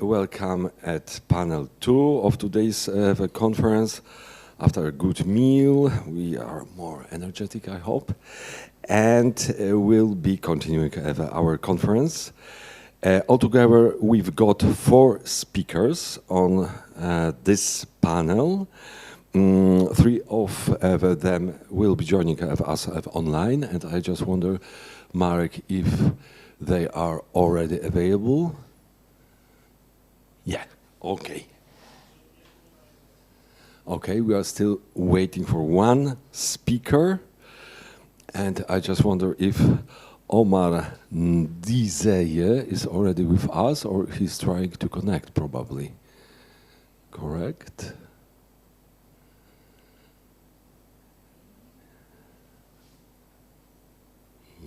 Welcome at panel 2 of today's conference. After a good meal, we are more energetic, I hope, and we'll be continuing our conference. Altogether, we've got 4 speakers on this panel. 3 of them will be joining us online, and I just wonder, Marek, if they are already available. Yeah, okay. Okay, we are still waiting for 1 speaker, and I just wonder if Omar Ndizeye is already with us, or he's trying to connect, probably. Correct?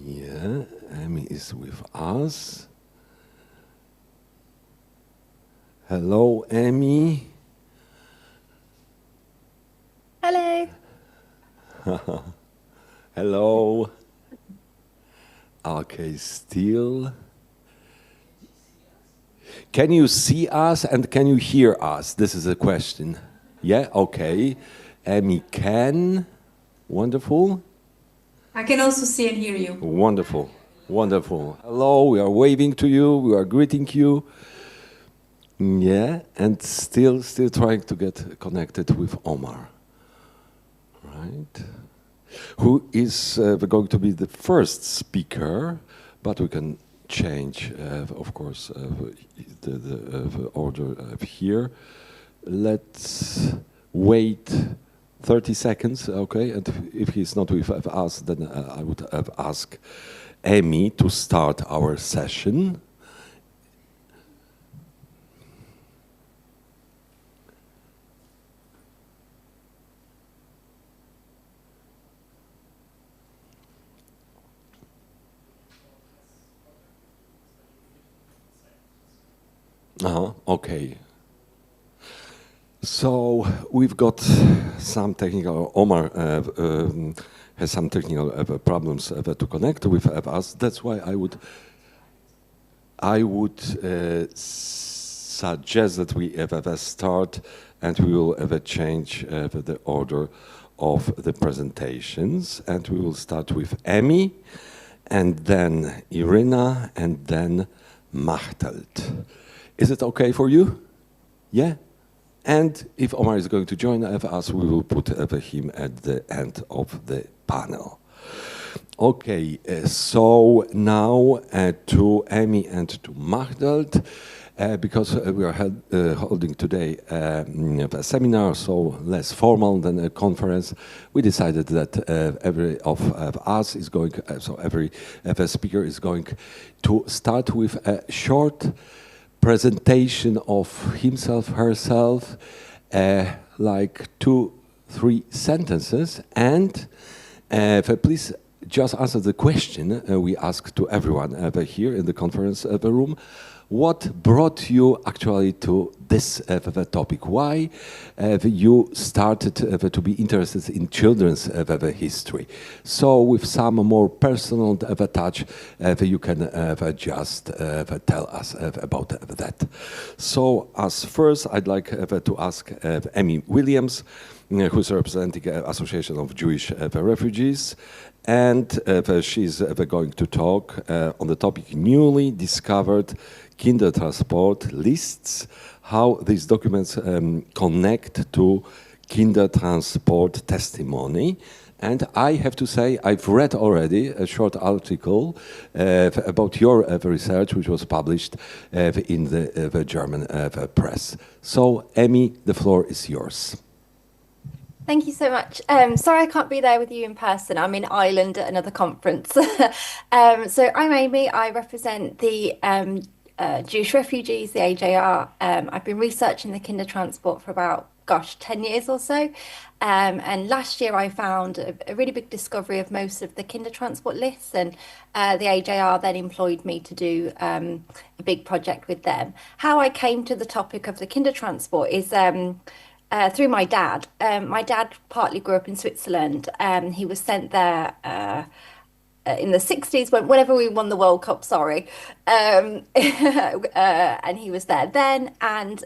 Yeah, Amy is with us. Hello, Amy. Hello. Hello. Okay, still. Can you see us and can you hear us? This is a question. Yeah, okay. Amy can. Wonderful. I can also see and hear you. Wonderful, wonderful. Hello, we are waving to you, we are greeting you. Yeah, and still trying to get connected with Omar, right? Who is going to be the first speaker, but we can change, of course, the order here. Let's wait 30 seconds, okay? And if he's not with us, then I would ask Amy to start our session. Okay. So we've got some technical, Omar has some technical problems to connect with us. That's why I would suggest that we start and we will change the order of the presentations, and we will start with Amy, and then Iryna, and then Machteld. Is it okay for you? Yeah? And if Omar is going to join us, we will put him at the end of the panel. Okay, so now to Amy and to Machteld, because we are holding today a seminar, so less formal than a conference, we decided that every of us is going, so every speaker is going to start with a short presentation of himself, herself, like 2-3 sentences, and please just answer the question we asked to everyone here in the conference room. What brought you actually to this topic? Why you started to be interested in children's history? So with some more personal touch, you can just tell us about that. So as first, I'd like to ask Amy Williams, who's representing Association of Jewish Refugees, and she's going to talk on the topic newly discovered Kindertransport lists, how these documents connect to Kindertransport testimony. And I have to say, I've read already a short article about your research, which was published in the German press. So, Amy, the floor is yours. Thank you so much. Sorry I can't be there with you in person. I'm in Ireland at another conference. So I'm Amy. I represent the Jewish refugees, the AJR. I've been researching the Kindertransport for about, 10 years or so. And last year I found a really big discovery of most of the Kindertransport lists, and the AJR then employed me to do a big project with them. How I came to the topic of the Kindertransport is through my dad. My dad partly grew up in Switzerland. He was sent there in the 60s whenever we won the World Cup, sorry. And he was there then, and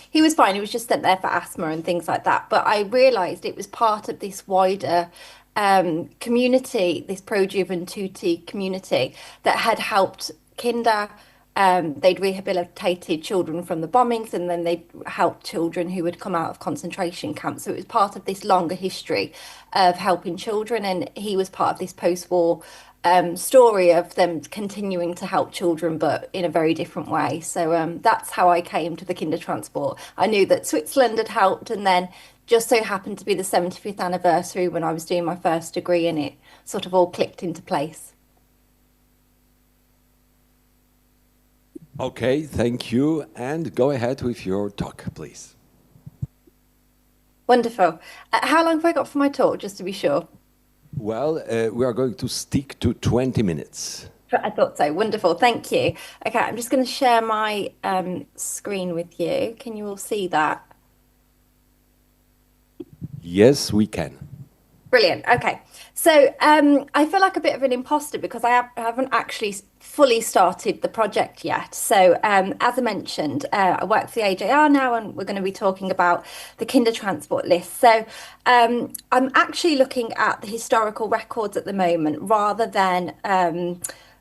he was fine. He was just sent there for asthma and things like that. But I realised it was part of this wider community, this Pro Juventuti community that had helped Kinder. They'd rehabilitated children from the bombings, and then they'd helped children who had come out of concentration camps. So it was part of this longer history of helping children, and he was part of this post-war story of them continuing to help children, but in a very different way. So that's how I came to the Kindertransport. I knew that Switzerland had helped, and then just so happened to be the 75th anniversary when I was doing my first degree, and it sort of all clicked into place. Okay, thank you. And go ahead with your talk, please. Wonderful. How long have I got for my talk, just to be sure? Well, we are going to stick to 20 minutes. I thought so. Wonderful. Thank you. Okay, I'm just going to share my screen with you. Can you all see that? Yes, we can. Brilliant. Okay. So I feel like a bit of an imposter because I haven't actually fully started the project yet. So as I mentioned, I work for the AJR now, and we're going to be talking about the Kindertransport list. So I'm actually looking at the historical records at the moment rather than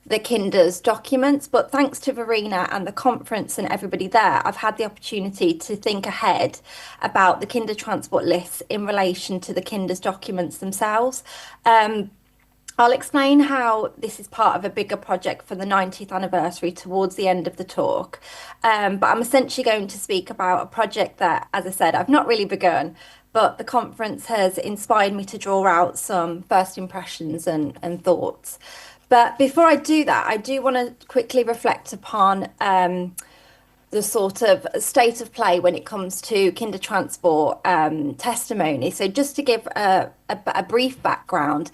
the Kinder's documents, but thanks to Iryna and the conference and everybody there, I've had the opportunity to think ahead about the Kindertransport lists in relation to the Kinder's documents themselves. I'll explain how this is part of a bigger project for the 90th anniversary towards the end of the talk. But I'm essentially going to speak about a project that, as I said, I've not really begun, but the conference has inspired me to draw out some first impressions and thoughts. But before I do that, I do want to quickly reflect upon the sort of state of play when it comes to Kindertransport testimony. So just to give a brief background,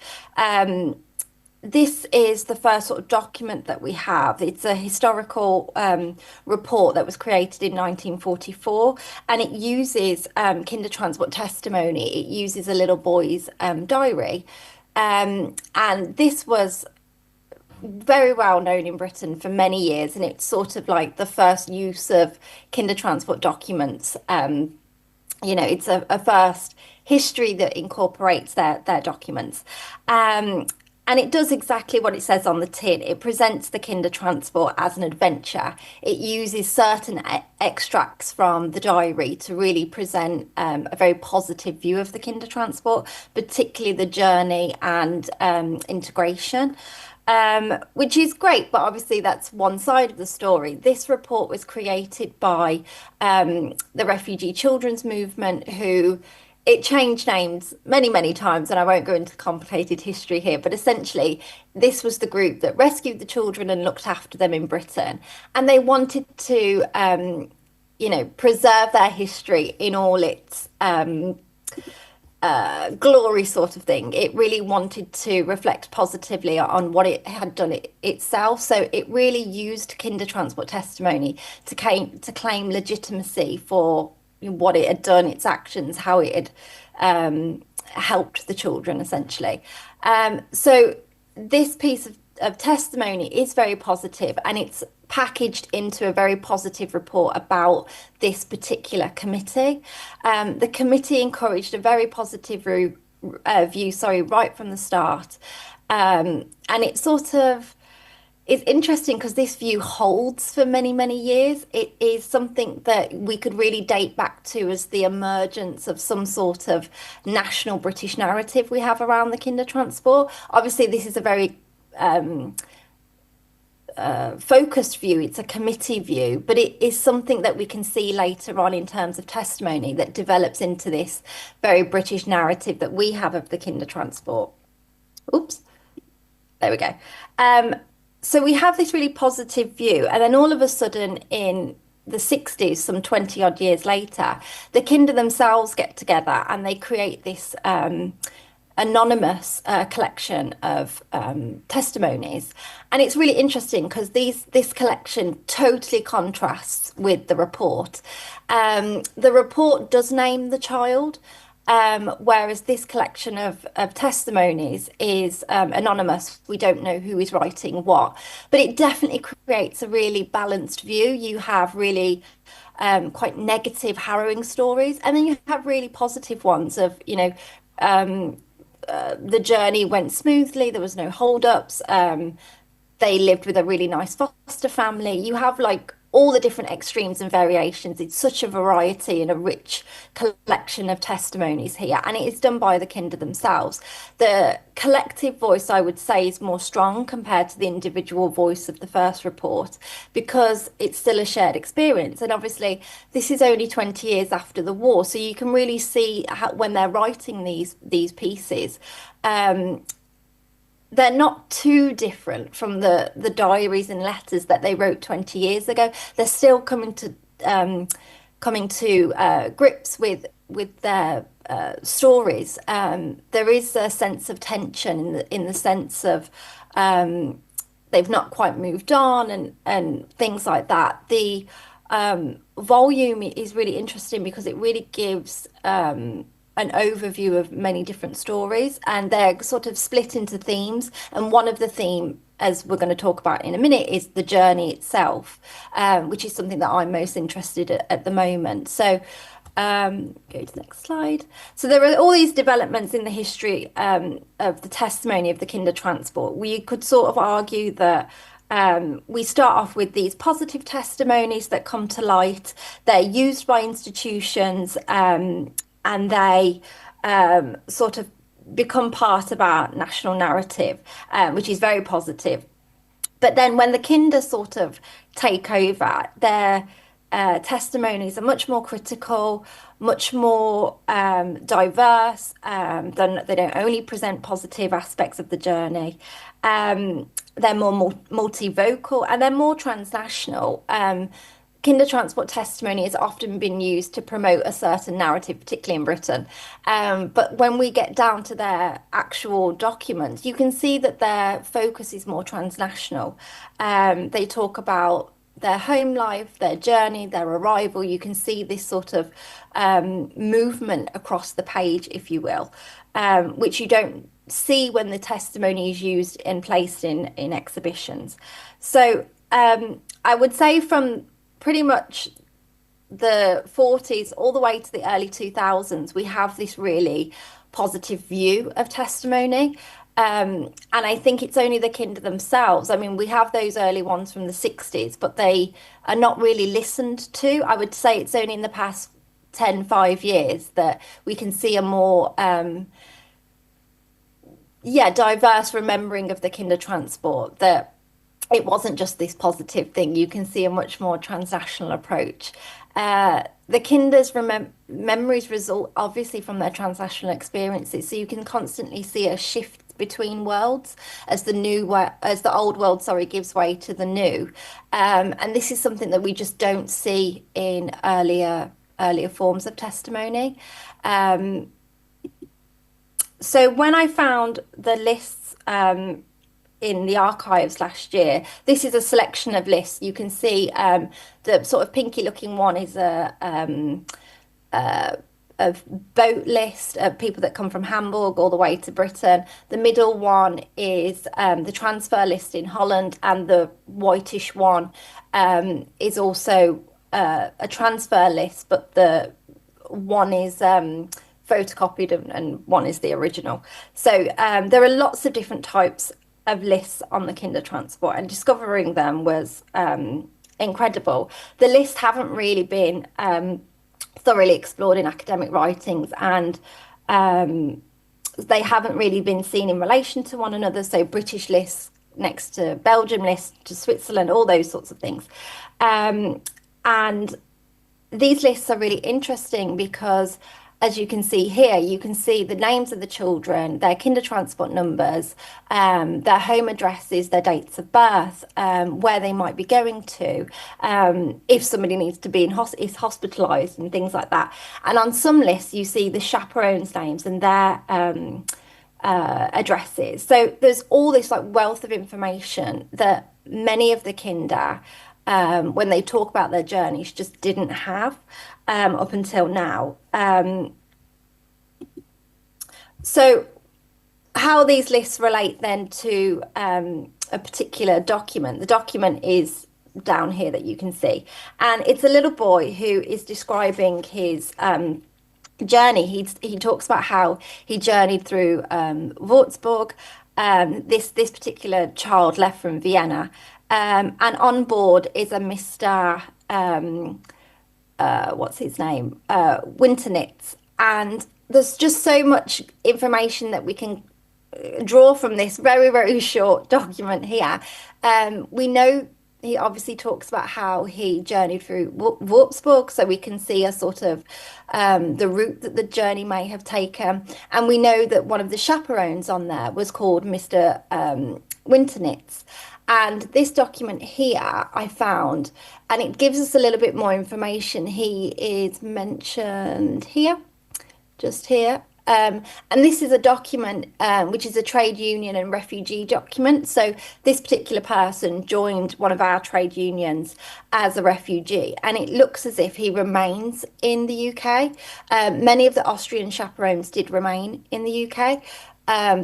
this is the first sort of document that we have. It's a historical report that was created in 1944, and it uses Kindertransport testimony. It uses a little boy's diary. And this was very well known in Britain for many years, and it's sort of like the first use of Kindertransport documents. It's a first history that incorporates their documents. And it does exactly what it says on the tin. It presents the Kindertransport as an adventure. It uses certain extracts from the diary to really present a very positive view of the Kindertransport, particularly the journey and integration. Which is great, but obviously that's one side of the story. This report was created by the refugee children's movement, who it changed names many, many times, and I won't go into complicated history here, but essentially this was the group that rescued the children and looked after them in Britain. And they wanted to, preserve their history in all its glory sort of thing. It really wanted to reflect positively on what it had done itself. So it really used Kindertransport testimony to claim legitimacy for what it had done, its actions, how it had helped the children, essentially. So this piece of testimony is very positive, and it's packaged into a very positive report about this particular committee. The committee encouraged a very positive view, right from the start. And it sort of is interesting because this view holds for many, many years. It is something that we could really date back to as the emergence of some sort of national British narrative we have around the Kindertransport. Obviously, this is a very focused view. It's a committee view, but it is something that we can see later on in terms of testimony that develops into this very British narrative that we have of the Kindertransport. Oops, there we go. So we have this really positive view, and then all of a sudden in the 60s, some 20 odd years later, the Kinder themselves get together and they create this anonymous collection of testimonies. And it's really interesting because this collection totally contrasts with the report. The report does name the child, whereas this collection of testimonies is anonymous. We don't know who is writing what, but it definitely creates a really balanced view. You have really quite negative, harrowing stories, and then you have really positive ones of, the journey went smoothly, there was no holdups. They lived with a really nice foster family. You have like all the different extremes and variations. It's such a variety and a rich collection of testimonies here, and it is done by the Kinder themselves. The collective voice, I would say, is more strong compared to the individual voice of the first report because it's still a shared experience. And obviously, this is only 20 years after the war, so you can really see how, when they're writing these pieces, they're not too different from the diaries and letters that they wrote 20 years ago. They're still coming to grips with their stories. There is a sense of tension in the sense of they've not quite moved on and things like that. The volume is really interesting because it really gives an overview of many different stories, and they're sort of split into themes. And one of the theme, as we're going to talk about in a minute, is the journey itself, which is something that I'm most interested at the moment. So go to the next slide. So there are all these developments in the history of the testimony of the Kindertransport. We could sort of argue that we start off with these positive testimonies that come to light. They're used by institutions, and they sort of become part of our national narrative, which is very positive. But then when the Kinder sort of take over, their testimonies are much more critical, much more diverse. They don't only present positive aspects of the journey. They're more multivocal, and they're more transnational. Kindertransport testimony has often been used to promote a certain narrative, particularly in Britain. But when we get down to their actual documents, you can see that their focus is more transnational. They talk about their home life, their journey, their arrival. You can see this sort of movement across the page, if you will, which you don't see when the testimony is used and placed in exhibitions. So I would say from pretty much the 40s all the way to the early 2000s, we have this really positive view of testimony. And I think it's only the Kinder themselves. I mean, we have those early ones from the 60s, but they are not really listened to. I would say it's only in the past 5 years that we can see a more diverse remembering of the Kindertransport, that it wasn't just this positive thing. You can see a much more transnational approach. The Kinder's memories result obviously from their transnational experiences, so you can constantly see a shift between worlds as the old world, gives way to the new. And this is something that we just don't see in earlier forms of testimony. So when I found the lists in the archives last year, this is a selection of lists. You can see the sort of pinky looking one is a boat list of people that come from Hamburg all the way to Britain. The middle one is the transfer list in Holland, and the whitish one is also a transfer list, but the one is photocopied and one is the original. So there are lots of different types of lists on the Kindertransport, and discovering them was incredible. The lists haven't really been thoroughly explored in academic writings, and they haven't really been seen in relation to one another. So British lists next to Belgium lists to Switzerland, all those sorts of things. And these lists are really interesting because, as you can see here, you can see the names of the children, their Kindertransport numbers, their home addresses, their dates of birth, where they might be going to, if somebody needs to be is hospitalised and things like that. And on some lists, you see the chaperones' names and their addresses. So there's all this like wealth of information that many of the Kinder, when they talk about their journeys, just didn't have up until now. So how these lists relate then to a particular document. The document is down here that you can see, and it's a little boy who is describing his journey. He talks about how he journeyed through Würzburg. This particular child left from Vienna, and on board is a Mr. What's his name? Winternitz. And there's just so much information that we can draw from this very, very short document here. We know he obviously talks about how he journeyed through Würzburg, so we can see a sort of the route that the journey may have taken. And we know that one of the chaperones on there was called Mr. Winternitz. And this document here I found, and it gives us a little bit more information. He is mentioned here, just here. And this is a document which is a trade union and refugee document. So this particular person joined one of our trade unions as a refugee, and it looks as if he remains in the UK. Many of the Austrian chaperones did remain in the UK.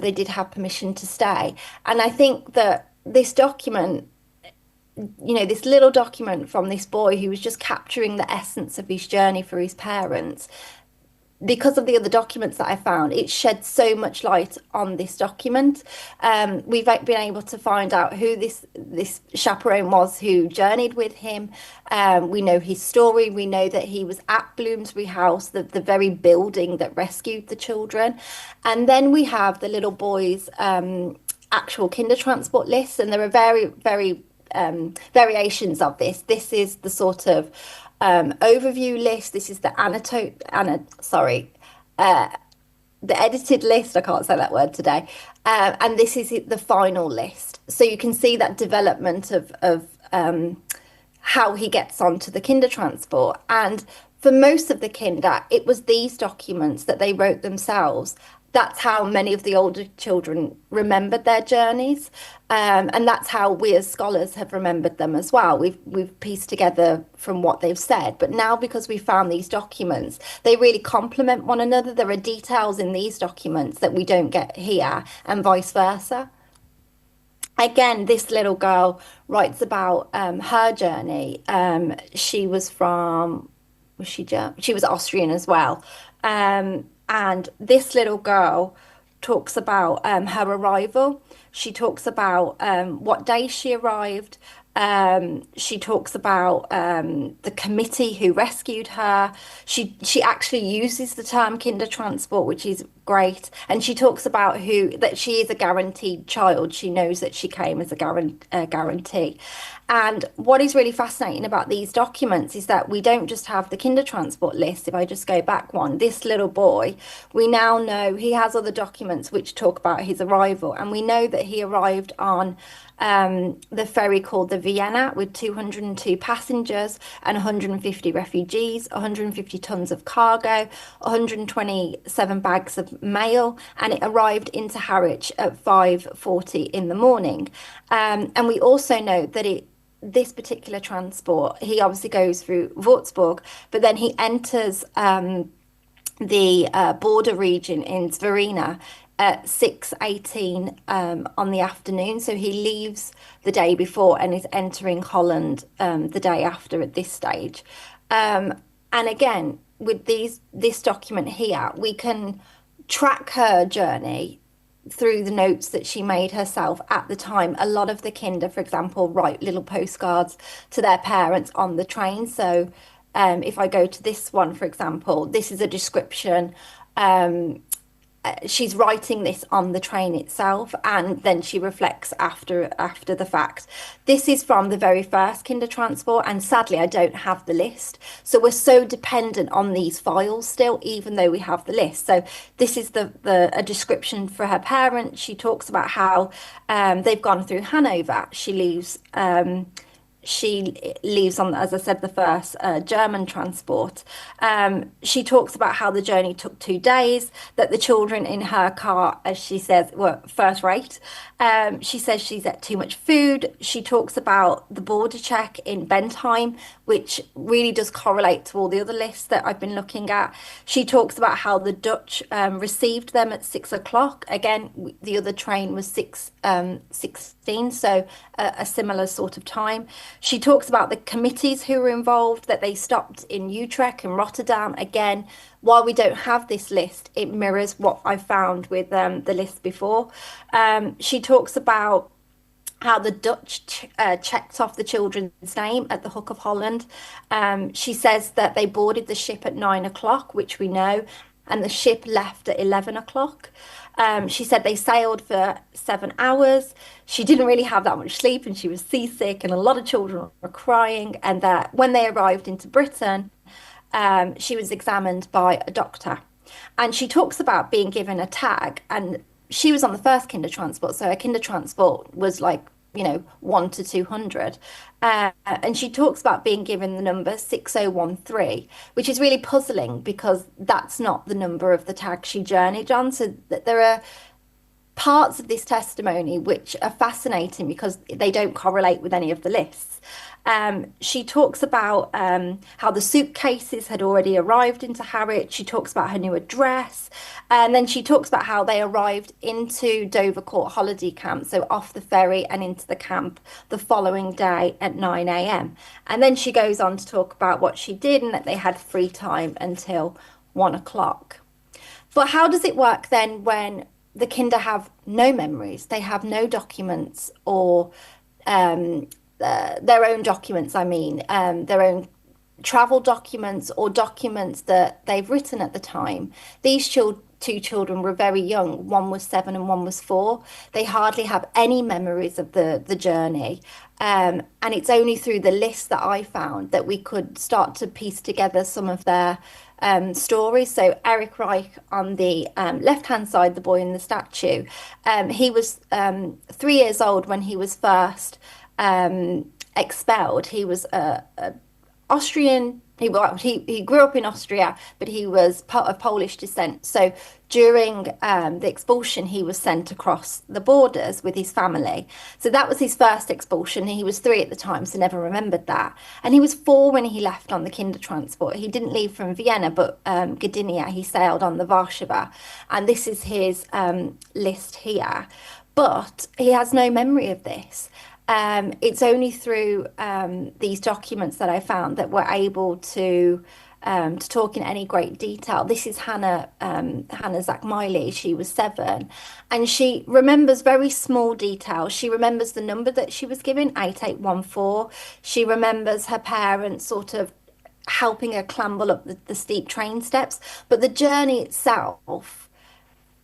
They did have permission to stay. And I think that this document, this little document from this boy who was just capturing the essence of his journey for his parents, because of the other documents that I found, it sheds so much light on this document. We've been able to find out who this chaperone was who journeyed with him. We know his story. We know that he was at Bloomsbury House, the very building that rescued the children. And then we have the little boy's actual Kindertransport list, and there are very variations of this. This is the sort of overview list. This is the the edited list. I can't say that word today. And this is the final list. So you can see that development of how he gets onto the Kindertransport. And for most of the Kinder, it was these documents that they wrote themselves. That's how many of the older children remembered their journeys, and that's how we as scholars have remembered them as well. We've pieced together from what they've said, but now because we found these documents, they really complement one another. There are details in these documents that we don't get here, and vice versa. Again, this little girl writes about her journey. She was she was Austrian as well. And this little girl talks about her arrival. She talks about what day she arrived. She talks about the committee who rescued her. She actually uses the term Kindertransport, which is great. And she talks about that she is a guaranteed child. She knows that she came as a guarantee. And what is really fascinating about these documents is that we don't just have the Kindertransport list. If I just go back one, this little boy, we now know he has other documents which talk about his arrival. And we know that he arrived on the ferry called the Vienna with 202 passengers and 150 refugees, 150 tons of cargo, 127 bags of mail, and it arrived into Harwich at 5:40 in the morning. And we also know that this particular transport, he obviously goes through Würzburg, but then he enters the border region in Iryna at 6:18 on the afternoon. So he leaves the day before and is entering Holland the day after at this stage. And again, with this document here, we can track her journey through the notes that she made herself at the time. A lot of the Kinder, for example, write little postcards to their parents on the train. So if I go to this one, for example, this is a description. She's writing this on the train itself, and then she reflects after the fact. This is from the very first Kindertransport, and sadly I don't have the list, so we're so dependent on these files still, even though we have the list. So this is a description for her parents. She talks about how they've gone through Hanover. She leaves she leaves on, as I said, the first German transport. She talks about how the journey took 2 days, that the children in her car, as she says, were first rate. She says she's ate too much food. She talks about the border check in Bentheim, which really does correlate to all the other lists that I've been looking at. She talks about how the Dutch received them at 6 o'clock. Again, the other train was 6:16, so a similar sort of time. She talks about the committees who were involved, that they stopped in Utrecht and Rotterdam. Again, while we don't have this list, it mirrors what I found with the list before. She talks about how the Dutch checked off the children's name at the Hook of Holland. She says that they boarded the ship at 9 o'clock, which we know, and the ship left at 11 o'clock. She said they sailed for 7 hours. She didn't really have that much sleep and she was seasick, and a lot of children were crying. And that when they arrived into Britain, she was examined by a doctor. And she talks about being given a tag, and she was on the first Kindertransport, so her Kindertransport was like, 1 to 200. And she talks about being given the number 6013, which is really puzzling because that's not the number of the tag she journeyed on. So that there are parts of this testimony which are fascinating because they don't correlate with any of the lists. She talks about how the suitcases had already arrived into Harwich. She talks about her new address. And then she talks about how they arrived into Dovercourt holiday camp, so off the ferry and into the camp the following day at 9 a.m. And then she goes on to talk about what she did and that they had free time until 1 o'clock. But how does it work then when the Kinder have no memories? They have no documents or their own documents, their own travel documents or documents that they've written at the time. These two children were very young. One was 7 and one was 4. They hardly have any memories of the journey. And it's only through the list that I found that we could start to piece together some of their stories. So Eric Reich on the left-hand side, the boy in the statue, he was 3 years old when he was first expelled. He was Austrian. He grew up in Austria, but he was of Polish descent. So during the expulsion, he was sent across the borders with his family. So that was his first expulsion. He was 3 at the time, so never remembered that. And he was 4 when he left on the Kindertransport. He didn't leave from Vienna, but Gdynia. He sailed on the Warszawa, and this is his list here. But he has no memory of this. It's only through these documents that I found that we're able to talk in any great detail. This is Hannah Zachmiley. She was 7, and she remembers very small details. She remembers the number that she was given, 8814. She remembers her parents sort of helping her clamber up the steep train steps, but the journey itself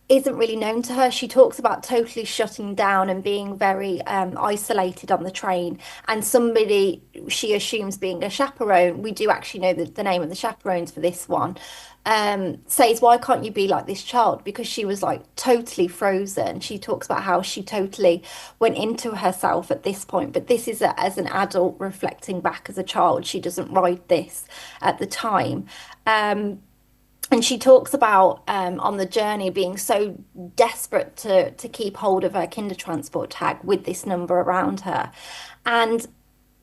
isn't really known to her. She talks about totally shutting down and being very isolated on the train. And somebody she assumes being a chaperone, we do actually know the name of the chaperones for this one, says, why can't you be like this child? Because she was like totally frozen. She talks about how she totally went into herself at this point. But this is as an adult reflecting back as a child. She doesn't write this at the time. And she talks about on the journey being so desperate to keep hold of her Kindertransport tag with this number around her. And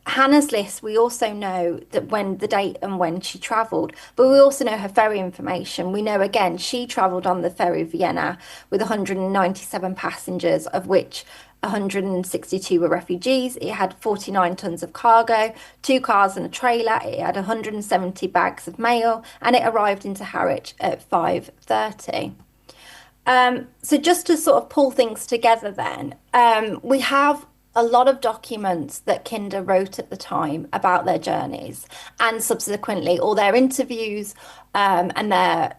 Hannah's list, we also know that when the date and when she travelled, but we also know her ferry information. We know again she travelled on the ferry Vienna with 197 passengers, of which 162 were refugees. It had 49 tons of cargo, 2 cars and a trailer. It had 170 bags of mail, and it arrived into Harwich at 5:30. So just to sort of pull things together then, we have a lot of documents that Kinder wrote at the time about their journeys and subsequently all their interviews and their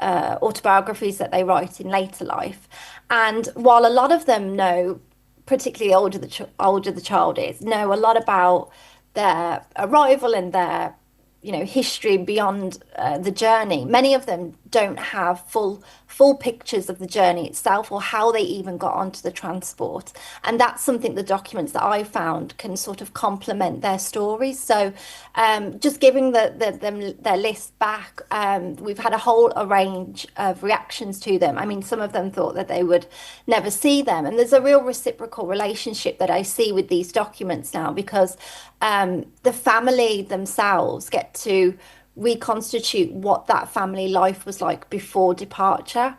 autobiographies that they write in later life. And while a lot of them know, particularly older the child is, know a lot about their arrival and their history beyond the journey. Many of them don't have full pictures of the journey itself or how they even got onto the transport. And that's something the documents that I found can sort of complement their stories. So just giving their list back, we've had a whole range of reactions to them. I mean, some of them thought that they would never see them. And there's a real reciprocal relationship that I see with these documents now, because the family themselves get to reconstitute what that family life was like before departure.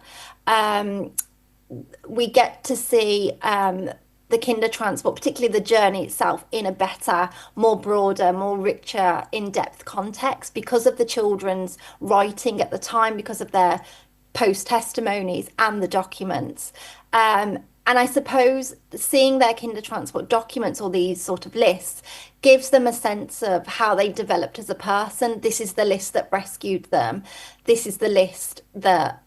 We get to see the Kindertransport, particularly the journey itself, in a better, more broader, more richer, in-depth context because of the children's writing at the time, because of their post-testimonies and the documents. And I suppose seeing their Kindertransport documents or these sort of lists gives them a sense of how they developed as a person. This is the list that rescued them. This is the list that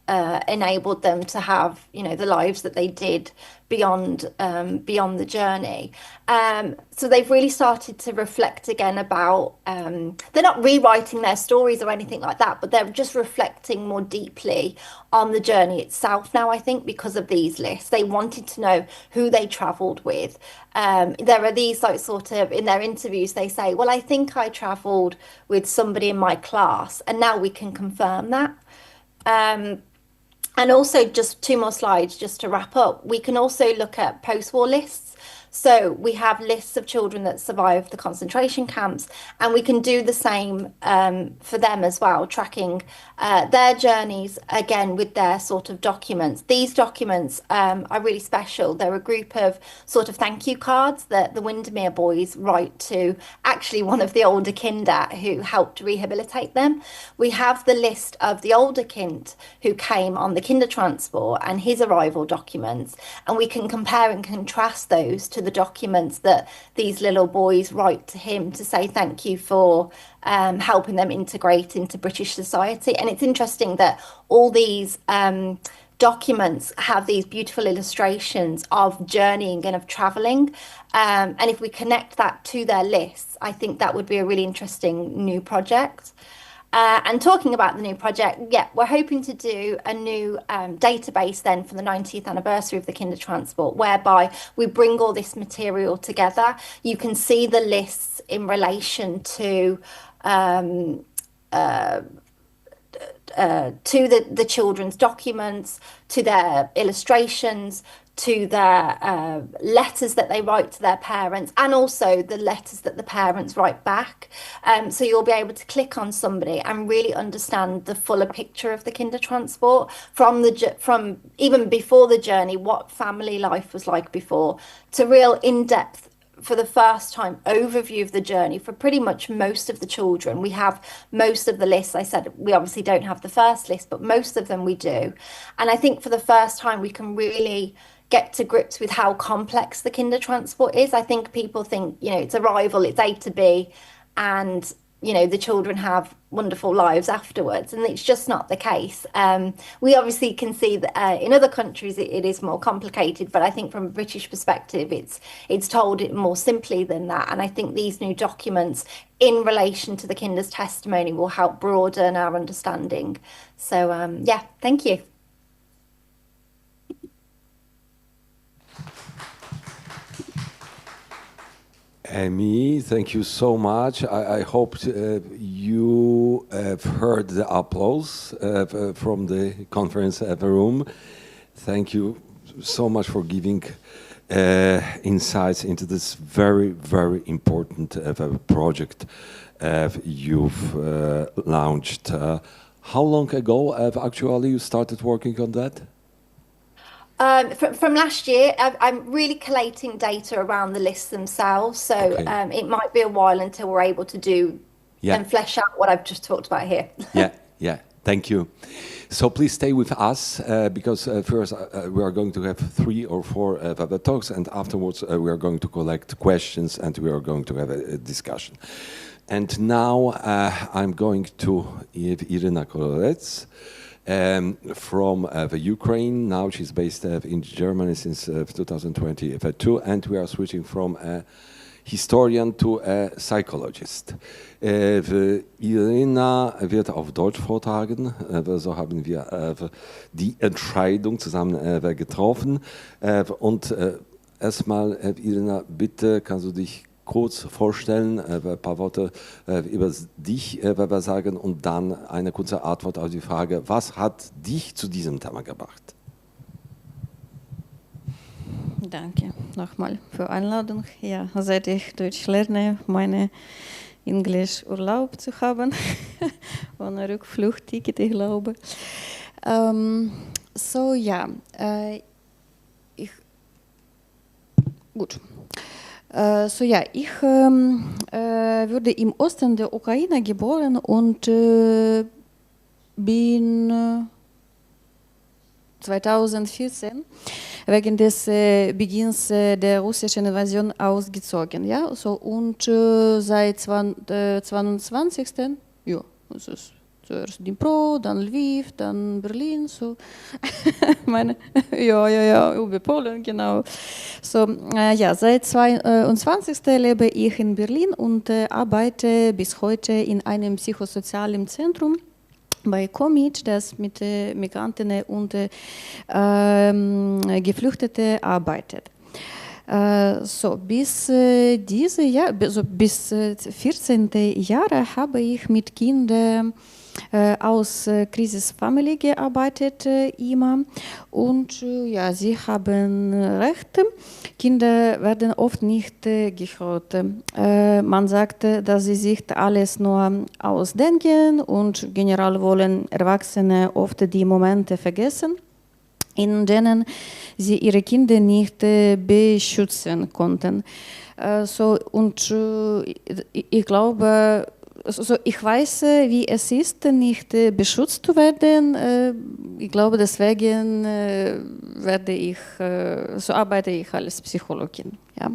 enabled them to have, the lives that they did beyond the journey. So they've really started to reflect again about, they're not rewriting their stories or anything like that, but they're just reflecting more deeply on the journey itself now, I think, because of these lists. They wanted to know who they travelled with. There are these sort of, in their interviews, they say, well, I think I travelled with somebody in my class, and now we can confirm that. And also, just two more slides just to wrap up, we can also look at post-war lists. So we have lists of children that survived the concentration camps, and we can do the same for them as well, tracking their journeys again with their sort of documents. These documents are really special. They're a group of sort of thank you cards that the Windermere boys write to actually one of the older kinder who helped rehabilitate them. We have the list of the older kind who came on the Kindertransport and his arrival documents, and we can compare and contrast those to the documents that these little boys write to him to say thank you for helping them integrate into British society. And it's interesting that all these documents have these beautiful illustrations of journeying and of travelling. And if we connect that to their lists, I think that would be a really interesting new project. And talking about the new project, we're hoping to do a new database then for the 90th anniversary of the Kindertransport, whereby we bring all this material together. You can see the lists in relation to the children's documents, to their illustrations, to their letters that they write to their parents, and also the letters that the parents write back. So you'll be able to click on somebody and really understand the fuller picture of the Kindertransport from even before the journey, what family life was like before, to real in-depth, for the first time, overview of the journey for pretty much most of the children. We have most of the lists. I said we obviously don't have the first list, but most of them we do. And I think for the first time, we can really get to grips with how complex the Kindertransport is. I think people think, it's arrival, it's A to B, and the children have wonderful lives afterwards, and it's just not the case. We obviously can see that in other countries it is more complicated, but I think from a British perspective it's told it more simply than that. And I think these new documents in relation to the kinder's testimony will help broaden our understanding. So thank you. Amy, thank you so much. I hope you have heard the applause from the conference room. Thank you so much for giving insights into this very, very important project you've launched. How long ago actually you started working on that? From last year, I'm really collating data around the lists themselves. So okay. It might be a while until we're able to do and flesh out what I've just talked about here. Yeah. Thank you. So please stay with us because first we are going to have 3 or 4 talks, and afterwards we are going to collect questions and we are going to have a discussion. And now I'm going to Iryna Korolets. From the Ukraine. Now she's based in Germany since 2022, and we are switching from historian to a psychologist. Iryna wird auf Deutsch vortragen, so haben wir die Entscheidung zusammen getroffen. Und erstmal, Iryna, bitte kannst du dich kurz vorstellen, ein paar Worte über dich sagen und dann eine kurze Antwort auf die Frage, was hat dich zu diesem Thema gebracht? Danke nochmal für die Einladung. Ja, seit ich Deutsch lerne, meine Englisch-Urlaub zu haben, ohne Rückflugticket, ich glaube. Ich wurde im Osten der Ukraine geboren und bin 2014 wegen des Beginns der russischen Invasion ausgezogen. Ja? Und seit 22. Ja, es ist zuerst Dnipro, dann Lviv, dann Berlin. So. Über Polen, genau. Seit 22. lebe ich in Berlin und arbeite bis heute in einem psychosozialen Zentrum bei KommMit, das mit Migranten und Geflüchteten arbeitet. Bis 14. Jahre habe ich mit Kindern aus Krisisfamilie gearbeitet immer und sie haben recht, Kinder werden oft nicht gehört. Man sagt, dass sie sich alles nur ausdenken und generell wollen Erwachsene oft die Momente vergessen, in denen sie ihre Kinder nicht beschützen konnten. Ich glaube, ich weiß, wie es ist, nicht beschützt zu werden. Ich glaube, deswegen arbeite ich als Psychologin. Ja.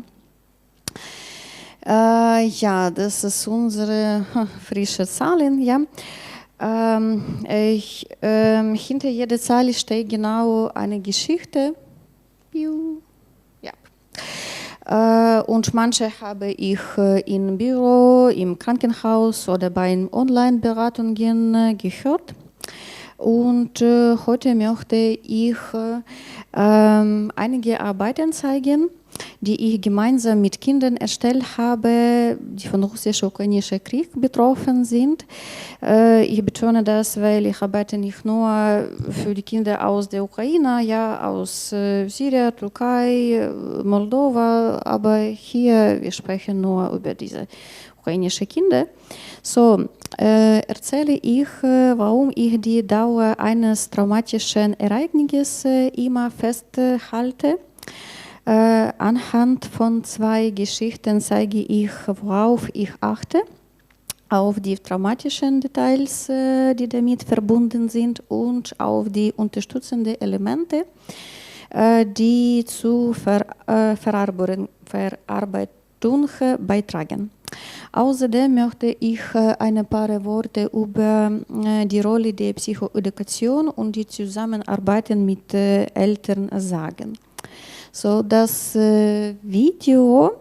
Das ist unsere frische Zahlen. Ja. Hinter jeder Zahl steht genau eine Geschichte. Ja. Und manche habe ich im Büro, im Krankenhaus oder bei Online-Beratungen gehört. Und heute möchte ich einige Arbeiten zeigen, die ich gemeinsam mit Kindern erstellt habe, die vom russisch-ukrainischen Krieg betroffen sind. Ich betone das, weil ich arbeite nicht nur für die Kinder aus der Ukraine, ja, aus Syrien, Türkei, Moldova, aber hier wir sprechen nur über diese ukrainischen Kinder. Erzähle ich, warum ich die Dauer eines traumatischen Ereignisses immer festhalte. Anhand von 2 Geschichten zeige ich, worauf ich achte, auf die traumatischen Details, die damit verbunden sind und auf die unterstützenden Elemente, die zur Verarbeitung beitragen. Außerdem möchte ich ein paar Worte über die Rolle der Psychoedukation und die Zusammenarbeit mit Eltern sagen. Das Video,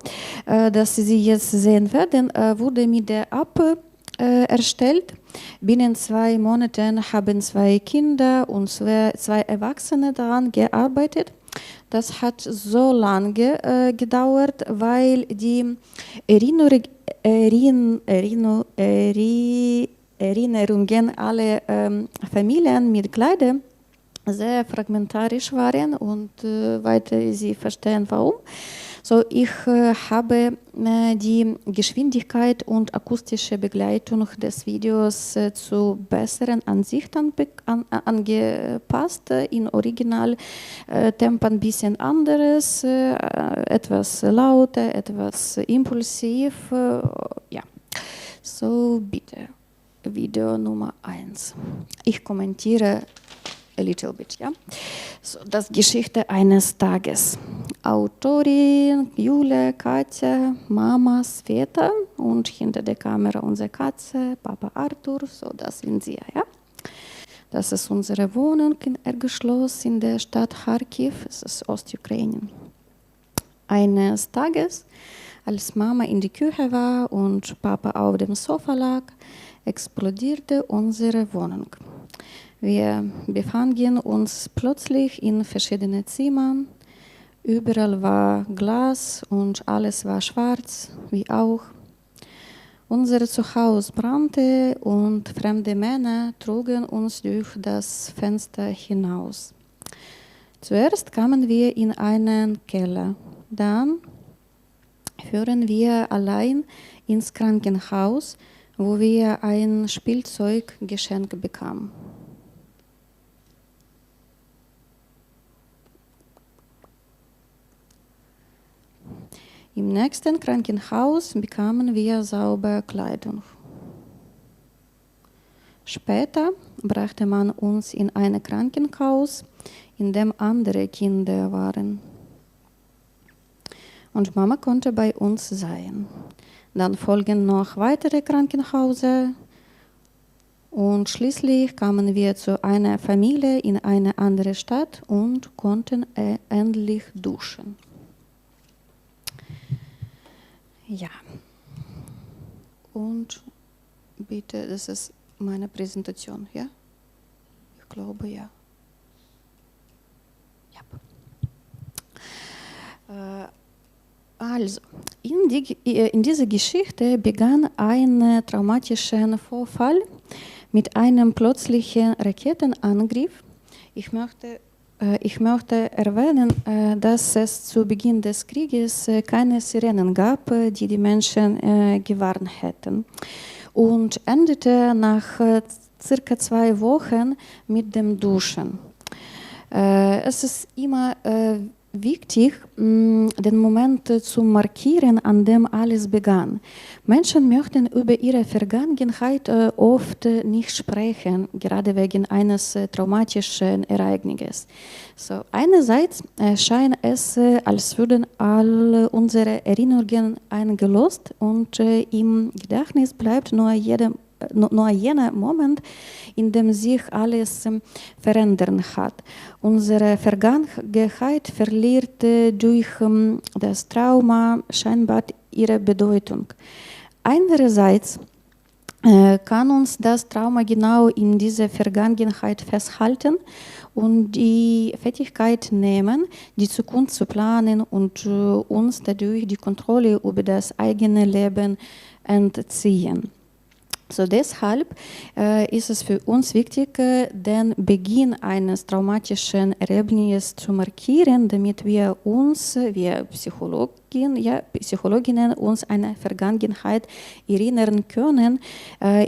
das Sie jetzt sehen werden, wurde mit der App erstellt. Binnen 2 Monaten haben 2 Kinder und 2 Erwachsene daran gearbeitet. Das hat so lange gedauert, weil die Erinnerungen aller Familienmitglieder sehr fragmentarisch waren und weiter Sie verstehen warum. Ich habe die Geschwindigkeit und akustische Begleitung des Videos zu besseren Ansichten angepasst. In Originaltempo ein bisschen anderes, etwas lauter, etwas impulsiv. Ja. Bitte, Video Nummer 1. Ich kommentiere a little bit, ja. Das Geschichte eines Tages. Autorin Julia, Katja, Mama Sveta und hinter der Kamera unsere Katze, Papa Arthur, das sind sie, ja. Das ist unsere Wohnung in Ergeschloss in der Stadt Kharkiv, es ist Ostukraine. Eines Tages Als Mama in die Küche war und Papa auf dem Sofa lag, explodierte unsere Wohnung. Wir befanden uns plötzlich in verschiedenen Zimmern. Überall war Glas und alles war schwarz, wie auch. Unser Zuhause brannte und fremde Männer trugen uns durch das Fenster hinaus. Zuerst kamen wir in einen Keller, dann fuhren wir allein ins Krankenhaus, wo wir ein Spielzeuggeschenk bekamen. Im nächsten Krankenhaus bekamen wir saubere Kleidung. Später brachte man uns in ein Krankenhaus, in dem andere Kinder waren. Und Mama konnte bei uns sein. Dann folgen noch weitere Krankenhäuser und schließlich kamen wir zu einer Familie in eine andere Stadt und konnten endlich duschen. Ja, und bitte, das ist meine Präsentation, ja? Ich glaube, ja. Ja. Also, in dieser Geschichte begann ein traumatischer Vorfall mit einem plötzlichen Raketenangriff. Ich möchte erwähnen, dass es zu Beginn des Krieges keine Sirenen gab, die die Menschen gewarnt hätten. Und endete nach circa 2 Wochen mit dem Duschen. Es ist immer wichtig, den Moment zu markieren, an dem alles begann. Menschen möchten über ihre Vergangenheit oft nicht sprechen, gerade wegen eines traumatischen Ereignisses. So, einerseits scheint es, als würden all unsere Erinnerungen eingelöst und im Gedächtnis bleibt nur jener Moment, in dem sich alles verändern hat. Unsere Vergangenheit verliert durch das Trauma scheinbar ihre Bedeutung. Andererseits kann uns das Trauma genau in dieser Vergangenheit festhalten und die Fähigkeit nehmen, die Zukunft zu planen und uns dadurch die Kontrolle über das eigene Leben entziehen. So deshalb ist es für uns wichtig, den Beginn eines traumatischen Erlebnisses zu markieren, damit wir Psychologinnen uns an eine Vergangenheit erinnern können,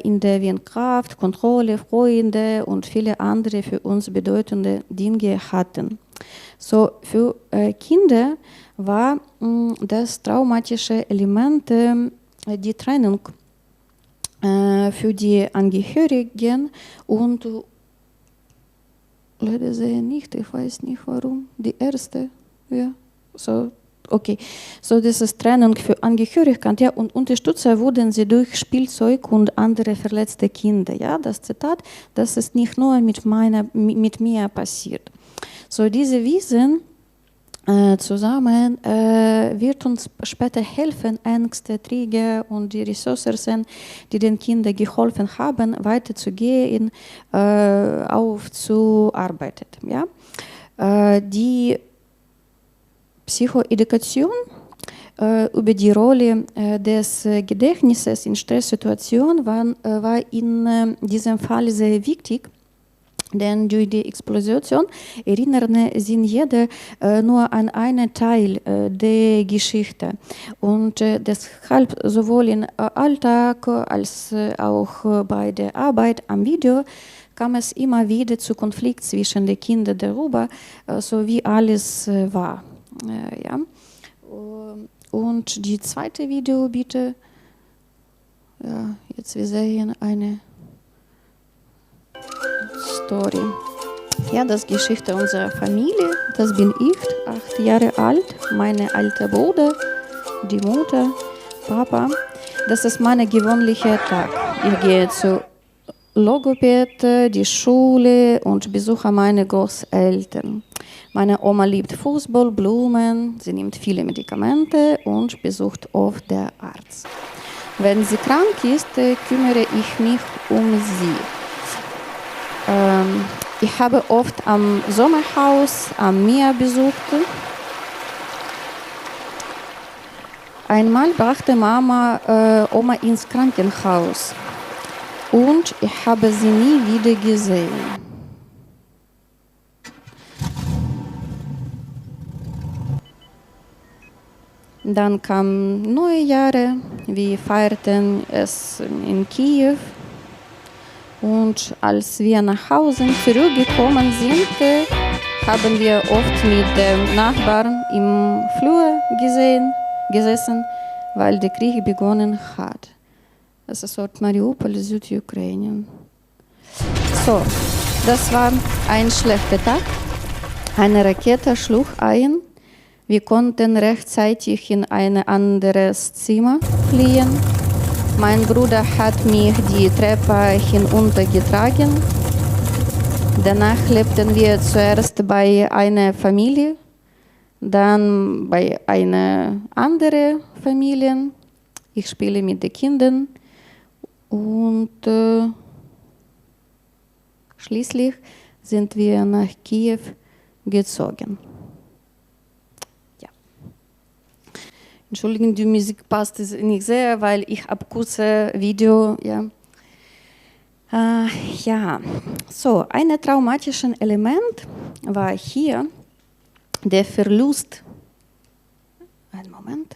in der wir Kraft, Kontrolle, Freunde und viele andere für uns bedeutende Dinge hatten. So für Kinder war das traumatische Element die Trennung für die Angehörigen und leider sehe nicht, ich weiß nicht warum, die erste, ja, so, okay, so das ist Trennung für Angehörigkeit, ja, und Unterstützer wurden sie durch Spielzeug und andere verletzte Kinder, ja, das Zitat, das ist nicht nur mit mir passiert. So diese Wissen zusammen wird uns später helfen, Ängste, Trigger und die Ressourcen, die den Kindern geholfen haben, weiterzugehen, aufzuarbeiten. Ja? Die Psychoedukation über die Rolle des Gedächtnisses in Stresssituationen war in diesem Fall sehr wichtig. Denn durch die Explosion erinnern sich jeder nur an einen Teil der Geschichte. Und deshalb sowohl im Alltag als auch bei der Arbeit am Video kam es immer wieder zu Konflikt zwischen den Kindern darüber, so wie alles war. Ja. Und die zweite Video bitte. Ja, jetzt wir sehen eine Story. Ja, das ist Geschichte unserer Familie. Das bin ich, 8 Jahre alt, meine alte Bruder, die Mutter, Papa. Das ist mein gewöhnlicher Tag. Ich gehe zu Logopäd, die Schule und besuche meine Großeltern. Meine Oma liebt Fußball, Blumen, sie nimmt viele Medikamente und besucht oft den Arzt. Wenn sie krank ist, kümmere ich mich um sie. Ich habe oft am Sommerhaus am Meer besucht. Einmal brachte Mama Oma ins Krankenhaus und ich habe sie nie wieder gesehen. Dann kamen neue Jahre, wir feierten es in Kiew. Und als wir nach Hause zurückgekommen sind, haben wir oft mit dem Nachbarn im Flur gesessen, weil der Krieg begonnen hat. Das ist Ort Mariupol, Südukraine. So, das war ein schlechter Tag. Eine Rakete schlug ein. Wir konnten rechtzeitig in ein anderes Zimmer fliehen. Mein Bruder hat mich die Treppe hinuntergetragen. Danach lebten wir zuerst bei einer Familie, dann bei einer anderen Familie. Ich spiele mit den Kindern und schließlich sind wir nach Kiew gezogen. Entschuldigen, die Musik passt nicht sehr, weil ich habe kurze Video. Ja. So, ein traumatisches Element war hier der Verlust. Einen Moment.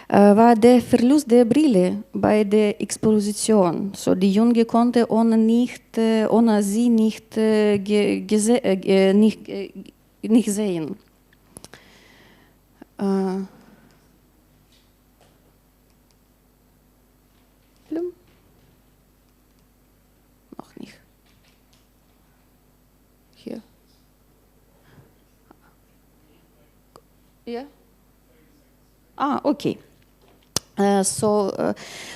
War der Verlust der Brille bei der Explosion. So, die Junge konnte ohne sie nicht sehen. Noch nicht. Hier. Ja? Okay.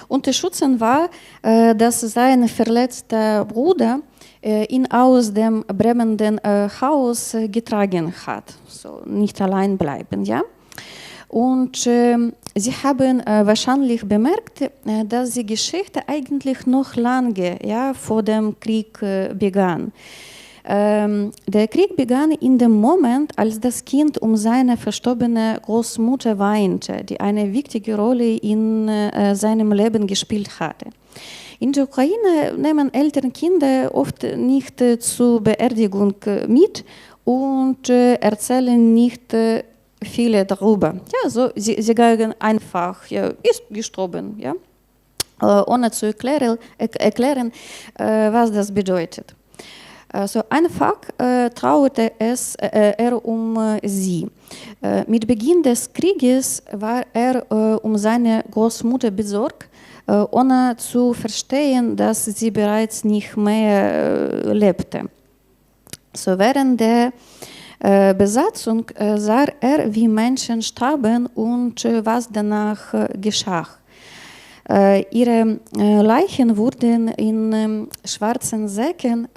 Unterstützend war, dass sein verletzter Bruder ihn aus dem brennenden Haus getragen hat. So, nicht allein bleiben, ja? Und sie haben wahrscheinlich bemerkt, dass die Geschichte eigentlich noch lange vor dem Krieg begann. Der Krieg begann in dem Moment, als das Kind um seine verstorbene Großmutter weinte, die eine wichtige Rolle in seinem Leben gespielt hatte. In der Ukraine nehmen Eltern Kinder oft nicht zur Beerdigung mit und erzählen nicht viele darüber. Ja, so, sie sagen einfach, ja, ist gestorben, ja, ohne zu erklären, was das bedeutet. So einfach trauerte er um sie. Mit Beginn des Krieges war er um seine Großmutter besorgt, ohne zu verstehen, dass sie bereits nicht mehr lebte. So während der Besatzung sah er, wie Menschen starben und was danach geschah. Ihre Leichen wurden in schwarzen Säcken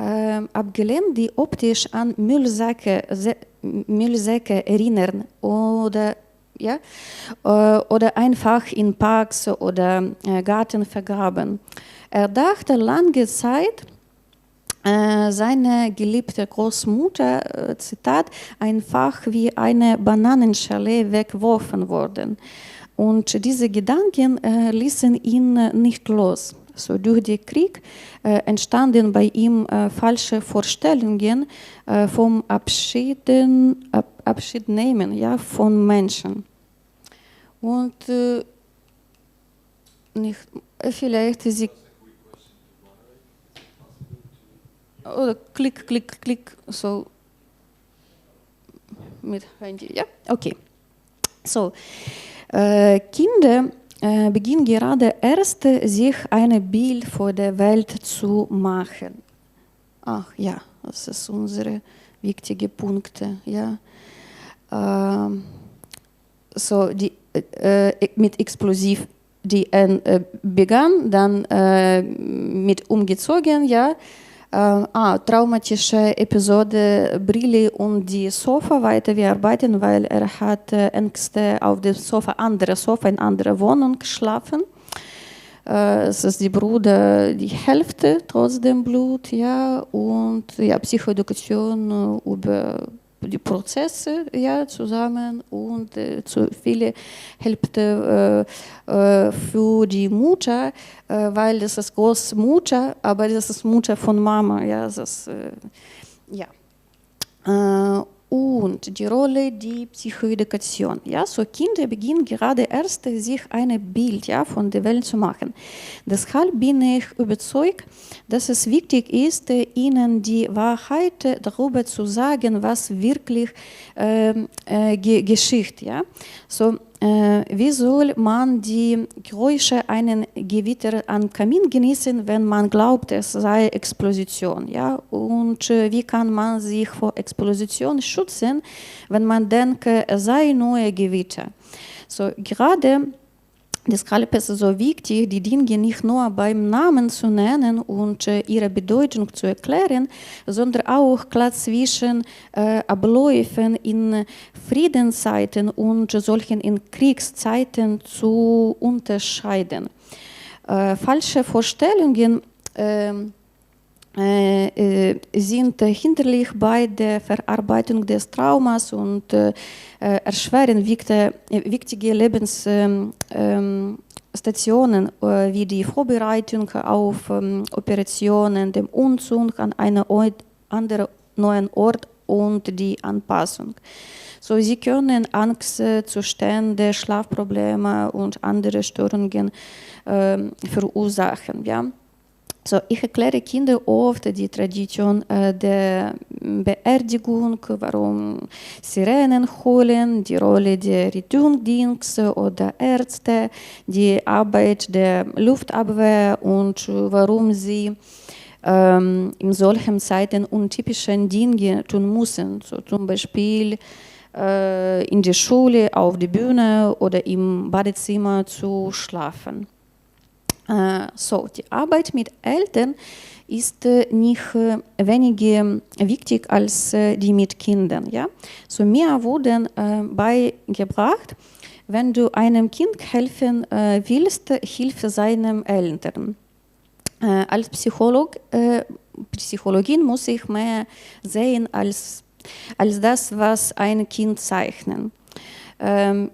abgelehnt, die optisch an Müllsäcke erinnern oder einfach in Parks oder Garten vergraben. Er dachte lange Zeit, seine geliebte Großmutter, Zitat, einfach wie eine Bananenschale weggeworfen worden. Und diese Gedanken ließen ihn nicht los. So, durch den Krieg entstanden bei ihm falsche Vorstellungen vom Abschiednehmen, ja, von Menschen. Und vielleicht sie oder klick, so mit Handy, ja, okay. So, Kinder beginnen gerade erst, sich ein Bild vor der Welt zu machen. Ach ja, das ist unsere wichtige Punkte, ja. So, die mit explosiv, die begann, dann mit umgezogen, ja. Traumatische Episode Brille und die Sofa weiter bearbeiten, weil er hat Ängste auf dem Sofa, in anderer Wohnung geschlafen. Es ist die Bruder die Hälfte trotz dem Blut, ja, und ja, Psychoedukation über die Prozesse, ja, zusammen und zu viele hilft für die Mutter, weil das ist Großmutter, aber das ist Mutter von Mama, ja, das ja. Und die Rolle die Psychoedukation. Ja, so Kinder beginnen gerade erst, sich ein Bild, ja, von der Welt zu machen. Deshalb bin ich überzeugt, dass es wichtig ist, ihnen die Wahrheit darüber zu sagen, was wirklich geschieht. Ja? So, wie soll man die Geräusche einen Gewitter am Kamin genießen, wenn man glaubt, es sei Explosion? Ja? Und wie kann man sich vor Explosion schützen, wenn man denkt, es sei nur Gewitter? So, gerade deshalb ist es so wichtig, die Dinge nicht nur beim Namen zu nennen und ihre Bedeutung zu erklären, sondern auch klar zwischen Abläufen in Friedenszeiten und solchen in Kriegszeiten zu unterscheiden. Falsche Vorstellungen sind hinderlich bei der Verarbeitung des Traumas und erschweren wichtige Lebensstationen wie die Vorbereitung auf Operationen, den Umzug an einen anderen neuen Ort und die Anpassung. So, sie können Angstzustände, Schlafprobleme und andere Störungen verursachen. Ja? So, ich erkläre Kindern oft die Tradition der Beerdigung, warum Sirenen heulen, die Rolle der Rettungsdienste oder Ärzte, die Arbeit der Luftabwehr und warum sie in solchen Zeiten untypische Dinge tun müssen, so zum Beispiel in der Schule, auf der Bühne oder im Badezimmer zu schlafen. So, die Arbeit mit Eltern ist nicht weniger wichtig als die mit Kindern. Ja? So, mir wurden beigebracht, wenn du einem Kind helfen willst, hilf seinen Eltern. Als Psychologin muss ich mehr sehen als das, was ein Kind zeichnet.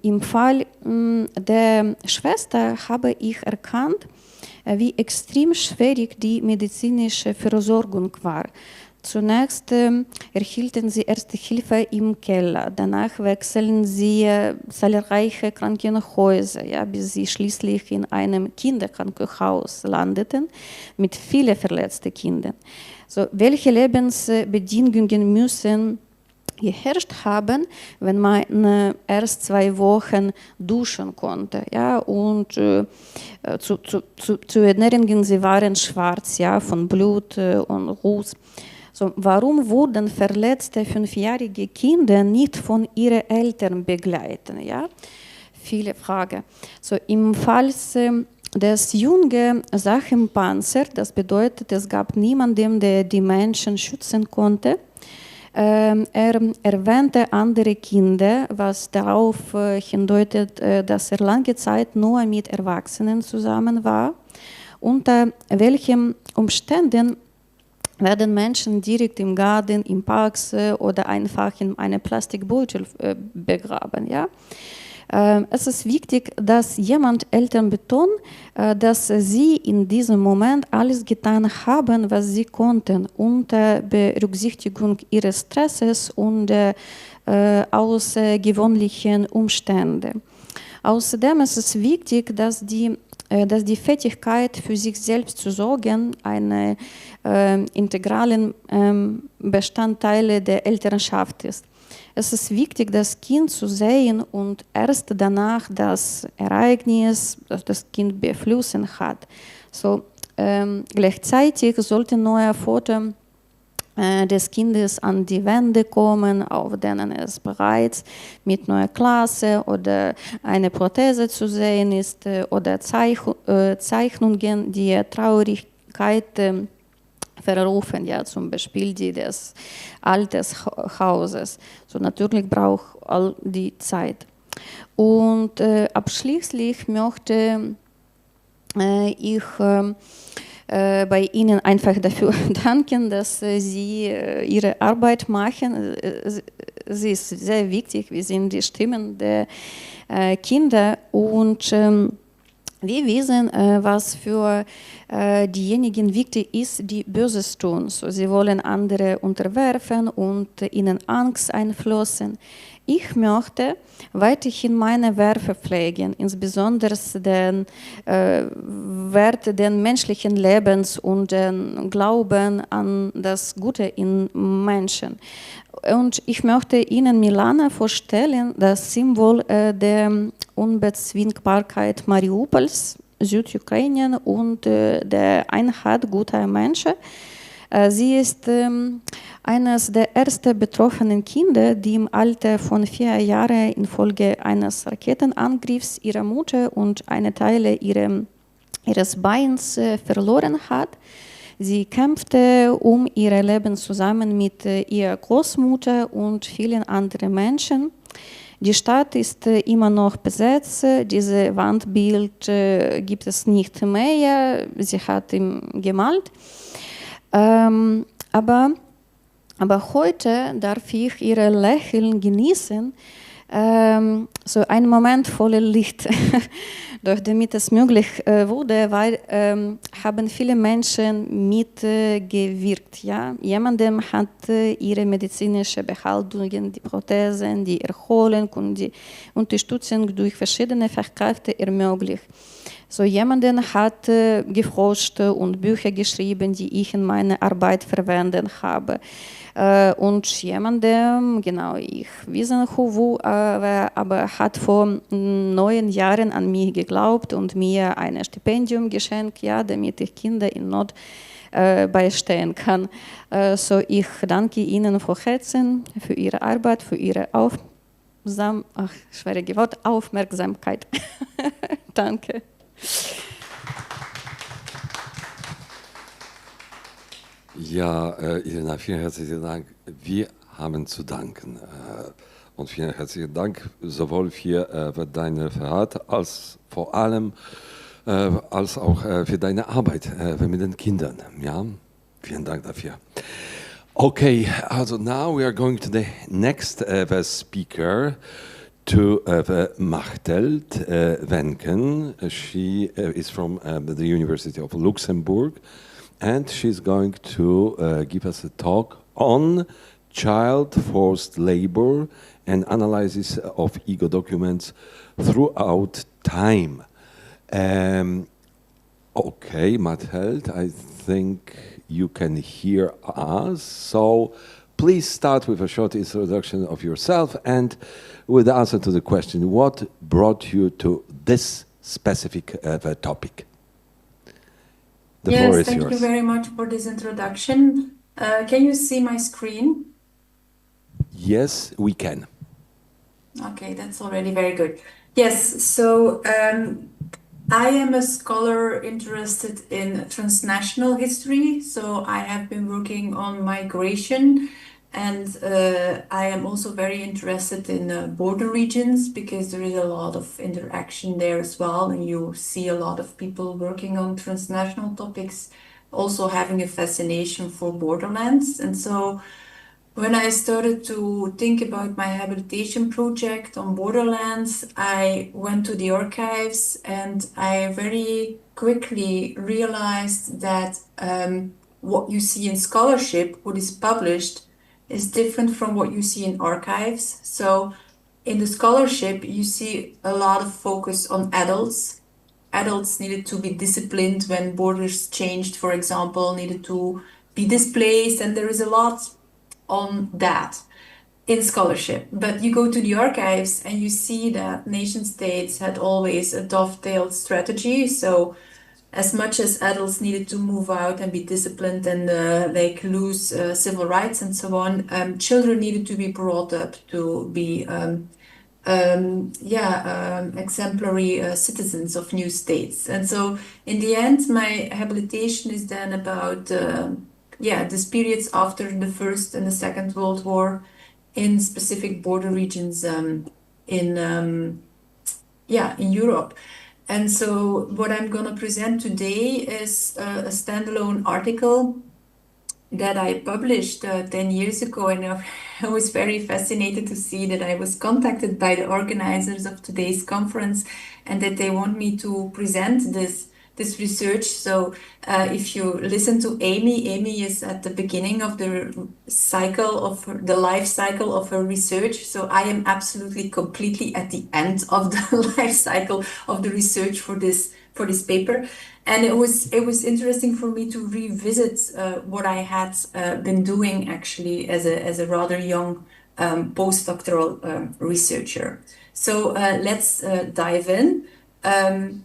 Im Fall der Schwester habe ich erkannt, wie extrem schwierig die medizinische Versorgung war. Zunächst erhielten sie Erste Hilfe im Keller, danach wechseln sie zahlreiche Krankenhäuser, ja, bis sie schließlich in einem Kinderkrankenhaus landeten mit vielen verletzten Kindern. So, welche Lebensbedingungen müssen geherrscht haben, wenn man erst 2 Wochen duschen konnte, ja, und zu Erinnerungen, sie waren schwarz, ja, von Blut und Ruß. So, warum wurden verletzte 5-jährige Kinder nicht von ihren Eltern begleitet? Ja? Viele Fragen. So, im Fall des jungen Sachenpanzer, das bedeutet, es gab niemanden, der die Menschen schützen konnte. Er erwähnte andere Kinder, was darauf hindeutet, dass er lange Zeit nur mit Erwachsenen zusammen war. Unter welchen Umständen werden Menschen direkt im Garten, im Park oder einfach in einem Plastikbeutel begraben. Ja? Es ist wichtig, dass jemand Eltern betont, dass sie in diesem Moment alles getan haben, was sie konnten, unter Berücksichtigung ihres Stresses und außergewöhnlichen Umstände. Außerdem ist es wichtig, dass die Fähigkeit, für sich selbst zu sorgen, eine integralen Bestandteil der Elternschaft ist. Es ist wichtig, das Kind zu sehen und erst danach das Ereignis, das das Kind beeinflussen hat. So, gleichzeitig sollten neue Fotos des Kindes an die Wände kommen, auf denen es bereits mit neuer Klasse oder eine Prothese zu sehen ist oder Zeichnungen, die Traurigkeit verrufen, ja, zum Beispiel die des Altershauses. So natürlich braucht all die Zeit. Und abschließend möchte ich bei Ihnen einfach dafür danken, dass Sie Ihre Arbeit machen. Sie ist sehr wichtig. Wir sind die Stimmen der Kinder und wir wissen, was für diejenigen wichtig ist, die Böses tun. So, sie wollen andere unterwerfen und ihnen Angst einflößen. Ich möchte weiterhin meine Werte pflegen, insbesondere den Wert des menschlichen Lebens und den Glauben an das Gute in Menschen. Und ich möchte Ihnen Milana vorstellen, das Symbol der Unbezwingbarkeit Mariupols, Südukrainien und der Einheit guter Menschen. Sie ist eines der ersten betroffenen Kinder, die im Alter von 4 Jahren infolge eines Raketenangriffs ihrer Mutter und eine Teile ihres Beins verloren hat. Sie kämpfte um ihr Leben zusammen mit ihrer Großmutter und vielen anderen Menschen. Die Stadt ist immer noch besetzt. Dieses Wandbild gibt es nicht mehr. Sie hat ihn gemalt. Aber heute darf ich ihr Lächeln genießen. So ein Moment voller Licht. Doch damit es möglich wurde, haben viele Menschen mitgewirkt. Ja? Jemandem hat ihre medizinische Behandlungen, die Prothesen, die Erholung und die Unterstützung durch verschiedene Fachkräfte ermöglicht. So jemanden hat geforscht und Bücher geschrieben, die ich in meiner Arbeit verwendet habe. Und jemandem, genau, ich weiß nicht wo, aber hat vor 9 Jahren an mich geglaubt und mir ein Stipendium geschenkt, ja, damit ich Kinder in Not beistehen kann. So ich danke Ihnen von Herzen für Ihre Arbeit, für Ihre Aufmerksamkeit. Danke. Ja, Iryna, vielen herzlichen Dank. Wir haben zu danken. Und vielen herzlichen Dank sowohl für deine Verrat als vor allem als auch für deine Arbeit mit den Kindern. Ja, vielen Dank dafür. Okay, also now we are going to the next speaker, to Machteld Venken. She is from the University of Luxembourg, and she's going to give us a talk on child forced labor and analysis of ego documents throughout time. Okay, Machteld, I think you can hear us. So please start with a short introduction of yourself and with the answer to the question, what brought you to this specific topic? The floor is yours. Yes, thank you very much for this introduction. Can you see my screen? Yes, we can. Okay, that's already very good. Yes, so I am a scholar interested in transnational history. So I have been working on migration, and I am also very interested in border regions because there is a lot of interaction there as well. And you see a lot of people working on transnational topics, also having a fascination for borderlands. And so when I started to think about my habilitation project on borderlands, I went to the archives and I very quickly realized that what you see in scholarship, what is published, is different from what you see in archives. So in the scholarship, you see a lot of focus on adults. Adults needed to be disciplined when borders changed, for example, needed to be displaced, and there is a lot on that in scholarship. But you go to the archives and you see that nation states had always a dovetailed strategy. So as much as adults needed to move out and be disciplined and like lose civil rights and so on, children needed to be brought up to be exemplary citizens of new states. And so in the end, my habilitation is then about this periods after the First and the Second World War in specific border regions in Europe. And so what I'm going to present today is a standalone article that I published 10 years ago, and I was very fascinated to see that I was contacted by the organizers of today's conference and that they want me to present this research. So if you listen to Amy is at the beginning of the life cycle of her research. So I am absolutely completely at the end of the life cycle of the research for this paper. And it was interesting for me to revisit what I had been doing actually as a rather young postdoctoral researcher. So let's dive in.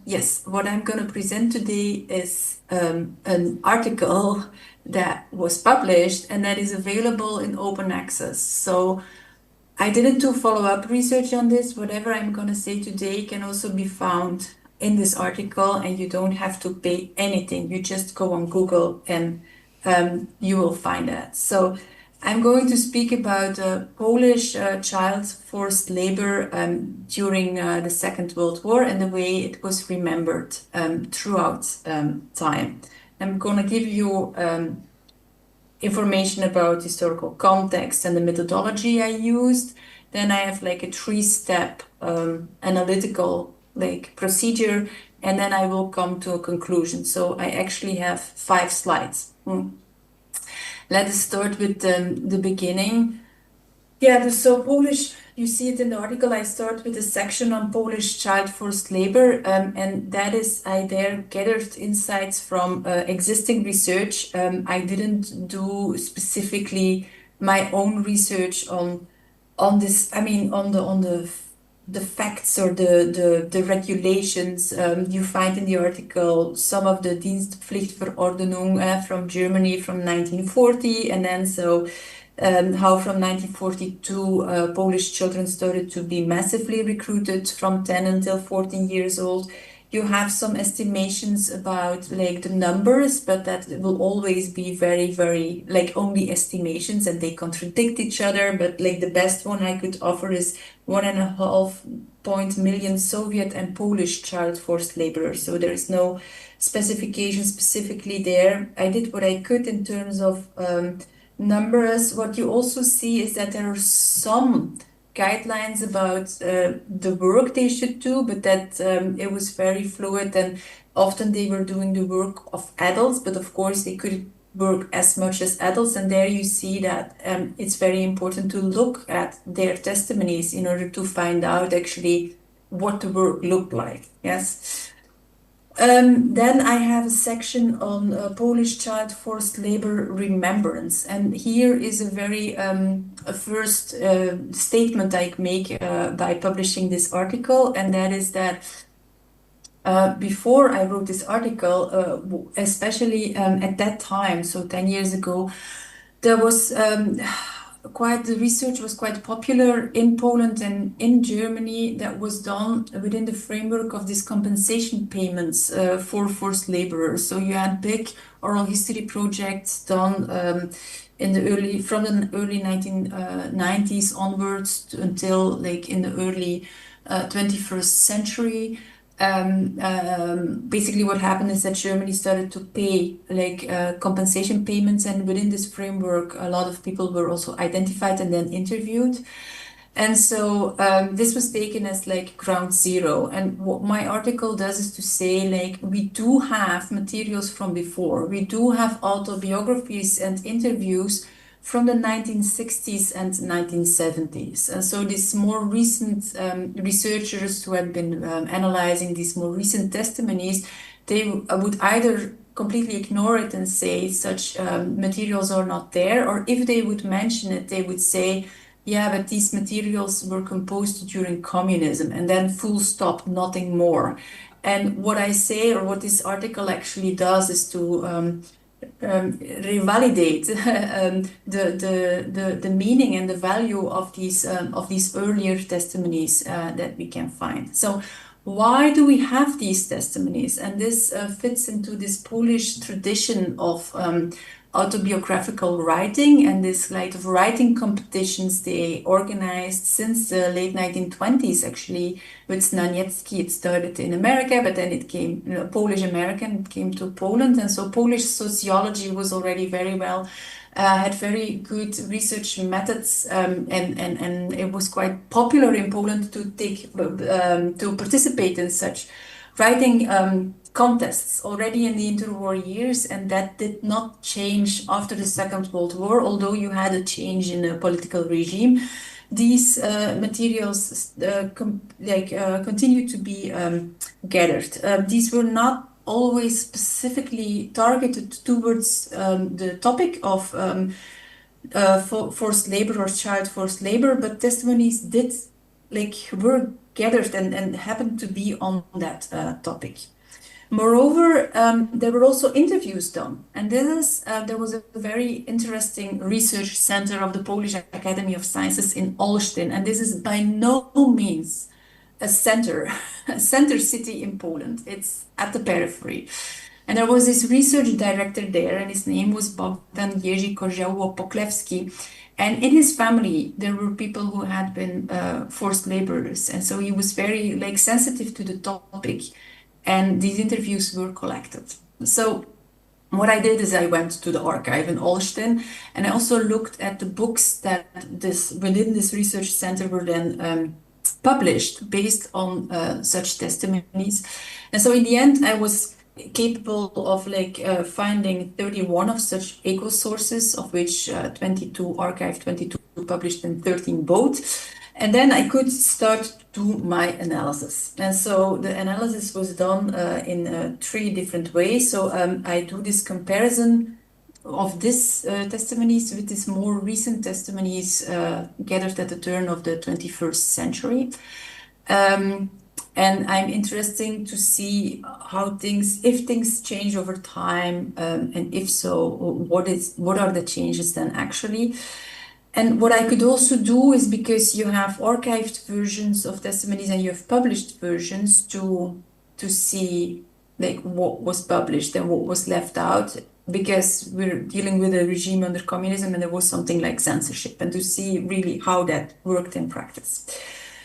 Yes, what I'm going to present today is an article that was published and that is available in open access. So I didn't do follow-up research on this. Whatever I'm going to say today can also be found in this article, and you don't have to pay anything. You just go on Google and you will find that. So I'm going to speak about Polish child forced labor during the Second World War and the way it was remembered throughout time. I'm going to give you information about historical context and the methodology I used. Then I have like a 3-step analytical procedure, and then I will come to a conclusion. So I actually have 5 slides. Let us start with the beginning. So Polish, you see it in the article, I start with a section on Polish child forced labor, and that is, I there gathered insights from existing research. I didn't do specifically my own research on this, on the facts or the regulations. You find in the article some of the Dienstpflichtverordnung from Germany from 1940, and then how from 1942 Polish children started to be massively recruited from 10 until 14 years old. You have some estimations about the numbers, but that will always be very, very only estimations, and they contradict each other. But the best one I could offer is 1.5 million Soviet and Polish child forced laborers. So there is no specification specifically there. I did what I could in terms of numbers. What you also see is that there are some guidelines about the work they should do, but that it was very fluid, and often they were doing the work of adults, but of course they could work as much as adults. And there you see that it's very important to look at their testimonies in order to find out actually what the work looked like. Yes. Then I have a section on Polish child forced labor remembrance, and here is a very a first statement I make by publishing this article, and that is that before I wrote this article, especially at that time, so 10 years ago, there was the research was quite popular in Poland and in Germany that was done within the framework of these compensation payments for forced laborers. So you had big oral history projects done from the early 1990s onwards until in the early 21st century. Basically what happened is that Germany started to pay compensation payments, and within this framework a lot of people were also identified and then interviewed. And so this was taken as ground zero. And what my article does is to say we do have materials from before. We do have autobiographies and interviews from the 1960s and 1970s. And so these more recent researchers who have been analyzing these more recent testimonies, they would either completely ignore it and say such materials are not there, or if they would mention it, they would say, yeah, but these materials were composed during communism, and then full stop, nothing more. And what I say, or what this article actually does, is to revalidate the meaning and the value of these earlier testimonies that we can find. So why do we have these testimonies? And this fits into this Polish tradition of autobiographical writing, and this kind of writing competitions they organized since the late 1920s, actually, with Znaniecki. It started in America, but then it came, Polish-American, it came to Poland, and so Polish sociology was already very well, had very good research methods, and it was quite popular in Poland to to participate in such writing contests already in the interwar years, and that did not change after the Second World War, although you had a change in the political regime. These materials continue to be gathered. These were not always specifically targeted towards the topic of forced labor or child forced labor, but testimonies were gathered and happened to be on that topic. Moreover, there were also interviews done, and there was a very interesting research center of the Polish Academy of Sciences in Olsztyn, and this is by no means a center city in Poland. It's at the periphery. And there was this research director there, and his name was Bogdan Jerzy Kozioło-Poklewski. And in his family, there were people who had been forced laborers, and so he was very sensitive to the topic. And these interviews were collected. So what I did is I went to the archive in Olsztyn, and I also looked at the books that within this research center were then published based on such testimonies. And so in the end, I was capable of finding 31 of such echo sources, of which 22 archived, 22 published, and 13 both. And then I could start to do my analysis. And so the analysis was done in 3 different ways. So I do this comparison of this testimonies with these more recent testimonies gathered at the turn of the 21st century. And I'm interested to see how if things change over time, and if so, what are the changes then actually? And what I could also do is, because you have archived versions of testimonies and you have published versions, to see what was published and what was left out, because we're dealing with a regime under communism and there was something like censorship, and to see really how that worked in practice.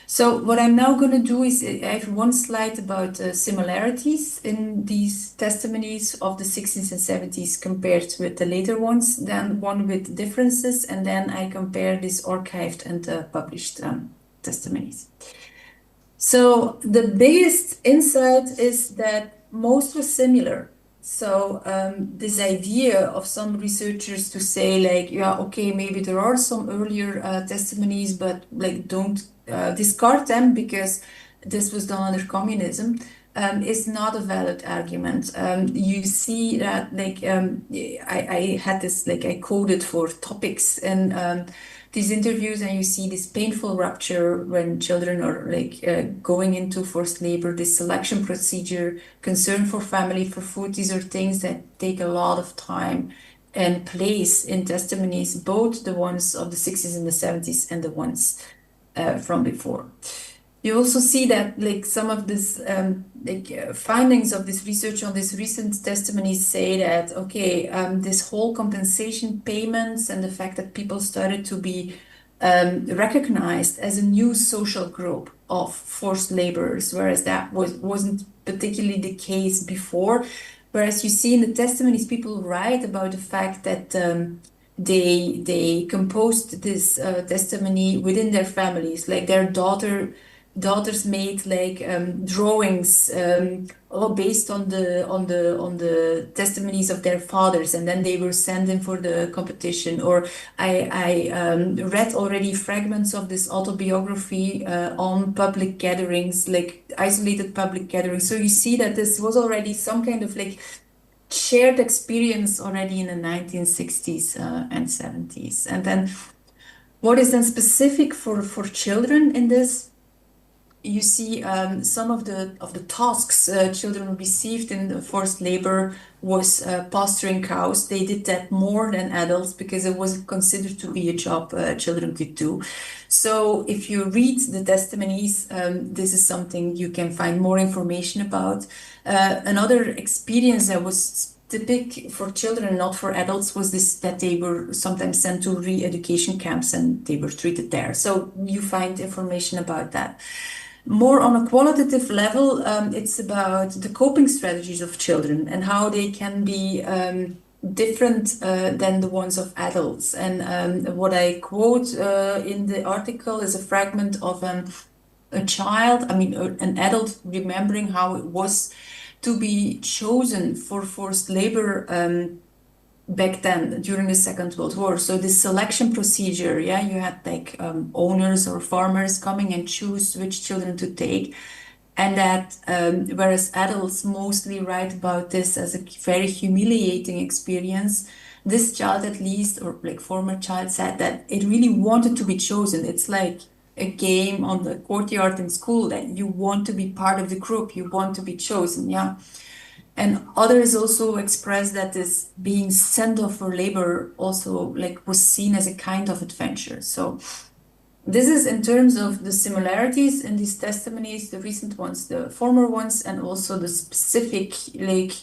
So what I'm now going to do is I have one slide about similarities in these testimonies of the 60s and 70s compared with the later ones, then one with differences, and then I compare these archived and published testimonies. So the biggest insight is that most was similar. So this idea of some researchers to say yeah, okay, maybe there are some earlier testimonies, but don't discard them because this was done under communism, is not a valid argument. You see that I had this, I coded for topics and these interviews, and you see this painful rupture when children are going into forced labor, this selection procedure, concern for family, for food. These are things that take a lot of time and place in testimonies, both the ones of the 60s and the 70s and the ones from before. You also see that some of this findings of this research on these recent testimonies say that, okay, this whole compensation payments and the fact that people started to be recognized as a new social group of forced laborers, whereas that wasn't particularly the case before. Whereas you see in the testimonies, people write about the fact that they composed this testimony within their families, their daughters made drawings based on the testimonies of their fathers, and then they were sent in for the competition. Or I read already fragments of this autobiography on public gatherings, isolated public gatherings. So you see that this was already some kind of shared experience already in the 1960s and 70s. And then what is then specific for children in this? You see some of the tasks children received in forced labor was pasturing cows. They did that more than adults because it was considered to be a job children could do. So if you read the testimonies, this is something you can find more information about. Another experience that was typical for children, not for adults, was this, that they were sometimes sent to re-education camps and they were treated there. So you find information about that. More on a qualitative level, it's about the coping strategies of children and how they can be different than the ones of adults. And what I quote in the article is a fragment of a child, an adult, remembering how it was to be chosen for forced labor back then during the Second World War. So this selection procedure, yeah, you had like owners or farmers coming and choose which children to take. And that, whereas adults mostly write about this as a very humiliating experience, this child at least, or like former child, said that it really wanted to be chosen. It's like a game on the courtyard in school that you want to be part of the group, you want to be chosen, yeah. And others also expressed that this being sent off for labor also like was seen as a kind of adventure. So this is in terms of the similarities in these testimonies, the recent ones, the former ones, and also the specific like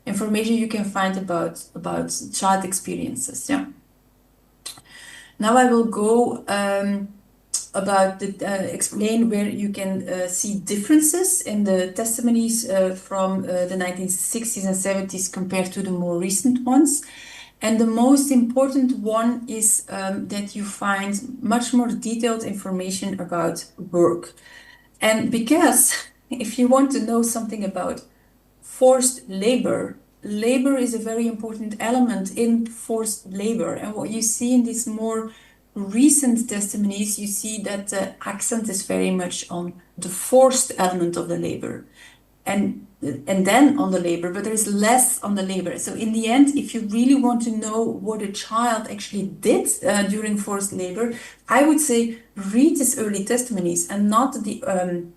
information you can find about child experiences. Yeah. Now I will go about the explain where you can see differences in the testimonies from the 1960s and 70s compared to the more recent ones. And the most important one is that you find much more detailed information about work. And because if you want to know something about forced labor, labor is a very important element in forced labor. And what you see in these more recent testimonies, you see that the accent is very much on the forced element of the labor. And then on the labor, but there is less on the labor. So in the end, if you really want to know what a child actually did during forced labor, I would say read these early testimonies and not the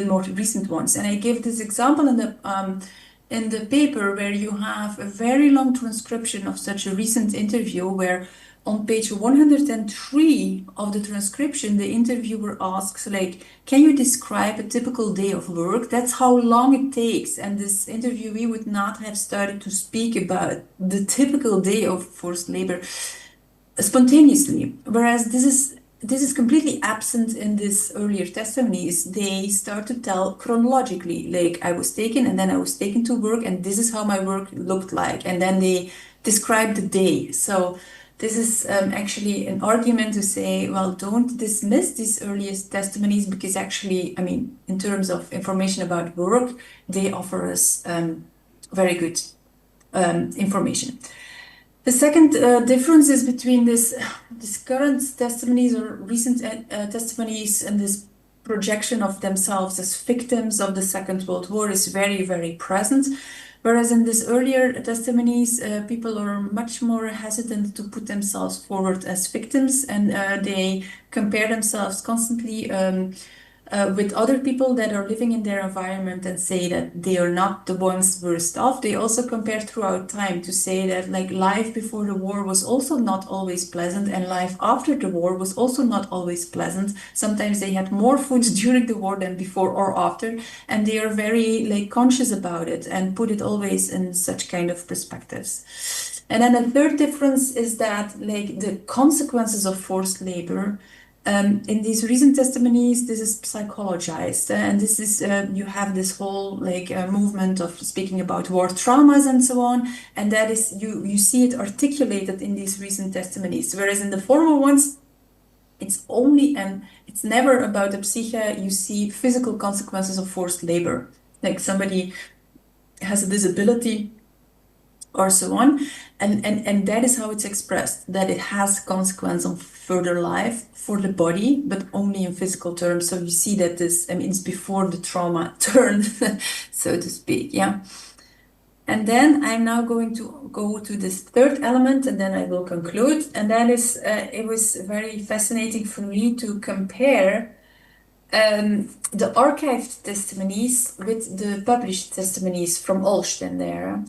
more recent ones. And I give this example in the paper where you have a very long transcription of such a recent interview where on page 103 of the transcription, the interviewer asks, like, can you describe a typical day of work? That's how long it takes. And this interviewee would not have started to speak about the typical day of forced labor spontaneously. Whereas this is completely absent in this earlier testimonies. They start to tell chronologically, like I was taken and then I was taken to work and this is how my work looked like. And then they describe the day. So this is actually an argument to say, well, don't dismiss these earliest testimonies because actually, I mean, in terms of information about work, they offer us very good information. The second difference is between this current testimonies or recent testimonies and this projection of themselves as victims of the Second World War is very, very present. Whereas in these earlier testimonies, people are much more hesitant to put themselves forward as victims, and they compare themselves constantly with other people that are living in their environment and say that they are not the ones worst off. They also compare throughout time to say that like life before the war was also not always pleasant and life after the war was also not always pleasant. Sometimes they had more food during the war than before or after, and they are very like conscious about it and put it always in such kind of perspectives. And then a third difference is that like the consequences of forced labor in these recent testimonies, this is psychologized, and this is you have this whole like movement of speaking about war traumas and so on, and that is you see it articulated in these recent testimonies. Whereas in the former ones, it's only and it's never about the psyche. You see physical consequences of forced labor, like somebody has a disability or so on, and that is how it's expressed, that it has consequence on further life for the body, but only in physical terms. So you see that this, I mean, it's before the trauma turned, so to speak, yeah. And then I'm now going to go to this third element, and then I will conclude. And that is, it was very fascinating for me to compare the archived testimonies with the published testimonies from Olsztyn there,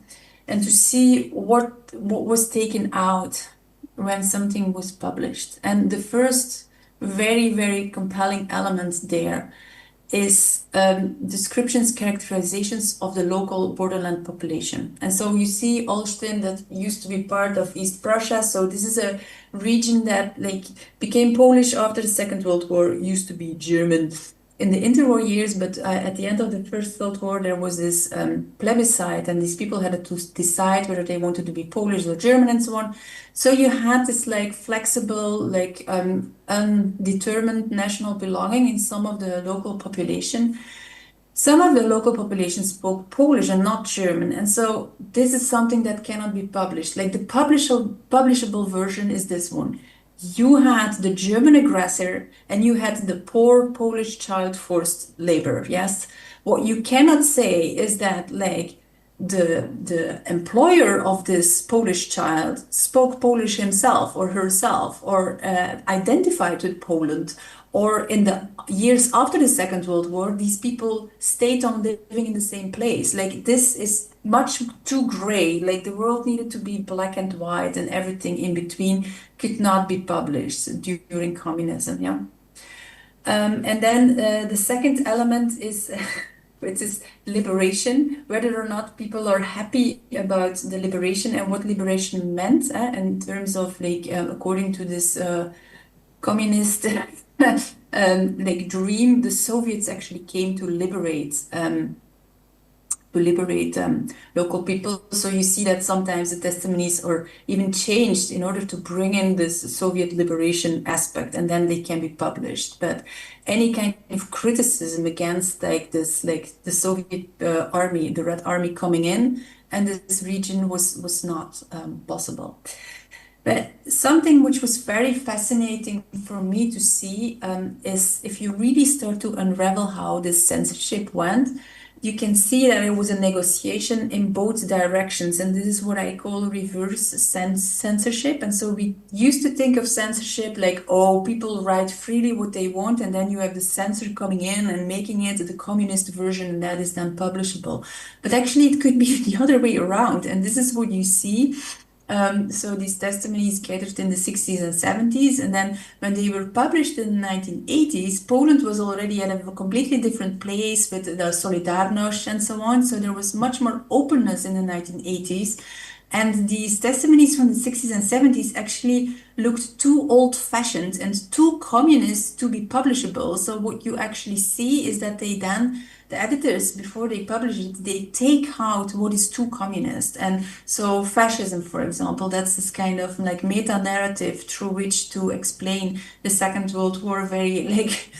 and to see what was taken out when something was published. And the first very, very compelling element there is descriptions, characterizations of the local borderland population. And so you see Holstein, that used to be part of East Prussia. So this is a region that like became Polish after the Second World War, used to be German in the interwar years, but at the end of the First World War, there was this plebiscite, and these people had to decide whether they wanted to be Polish or German and so on. So you had this like flexible, like undetermined national belonging in some of the local population. Some of the local population spoke Polish and not German, and so this is something that cannot be published. Like the publishable version is this one. You had the German aggressor and you had the poor Polish child forced labor, yes? What you cannot say is that like the employer of this Polish child spoke Polish himself or herself or identified with Poland, or in the years after the Second World War, these people stayed on living in the same place. Like this is much too gray. Like the world needed to be black and white, and everything in between could not be published during communism. Yeah. And then the second element is which is liberation, whether or not people are happy about the liberation and what liberation meant in terms of like according to this communist like dream, the Soviets actually came to liberate local people. So you see that sometimes the testimonies are even changed in order to bring in this Soviet liberation aspect, and then they can be published. But any kind of criticism against like this, like the Soviet army, the Red Army coming in, and this region was not possible. But something which was very fascinating for me to see is if you really start to unravel how this censorship went, you can see that it was a negotiation in both directions. And this is what I call reverse censorship. And so we used to think of censorship like, oh, people write freely what they want, and then you have the censor coming in and making it the communist version, and that is then publishable. But actually, it could be the other way around. And this is what you see. So these testimonies gathered in the 60s and 70s, and then when they were published in the 1980s, Poland was already at a completely different place with the Solidarność and so on. So there was much more openness in the 1980s. And these testimonies from the 60s and 70s actually looked too old-fashioned and too communist to be publishable. So what you actually see is that they then, the editors, before they publish it, they take out what is too communist. And so fascism, for example, that's this kind of like meta-narrative through which to explain the Second World War, very like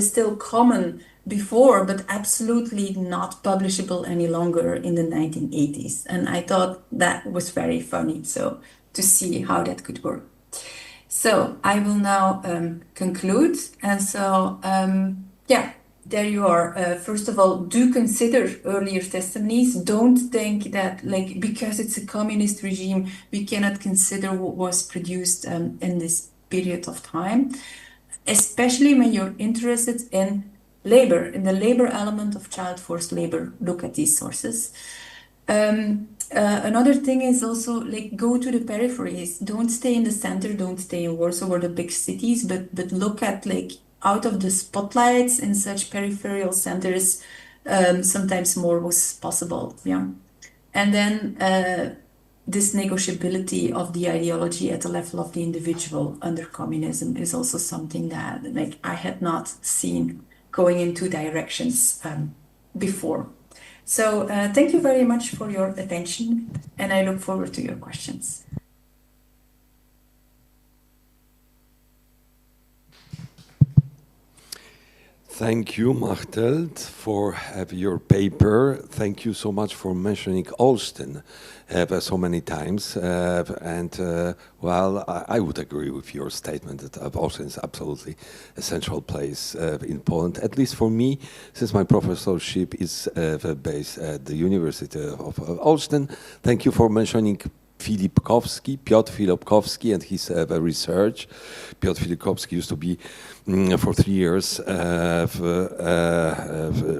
still common before, but absolutely not publishable any longer in the 1980s. And I thought that was very funny, so to see how that could work. So I will now conclude. And so, yeah, there you are. First of all, do consider earlier testimonies. Don't think that like because it's a communist regime, we cannot consider what was produced in this period of time, especially when you're interested in labor, in the labor element of child forced labor. Look at these sources. Another thing is also like go to the peripheries. Don't stay in the center, don't stay in Warsaw or the big cities, but look at like out of the spotlights in such peripheral centers. Sometimes more was possible. Yeah. And then this negotiability of the ideology at the level of the individual under communism is also something that like I had not seen going in two directions before. So thank you very much for your attention, and I look forward to your questions. Thank you, Machteld, for your paper. Thank you so much for mentioning Holstein so many times. Well, I would agree with your statement that Holstein is absolutely a central place in Poland, at least for me, since my professorship is based at the University of Holstein. Thank you for mentioning Piotr Filipkowski and his research. Piotr Filipkowski used to be for 3 years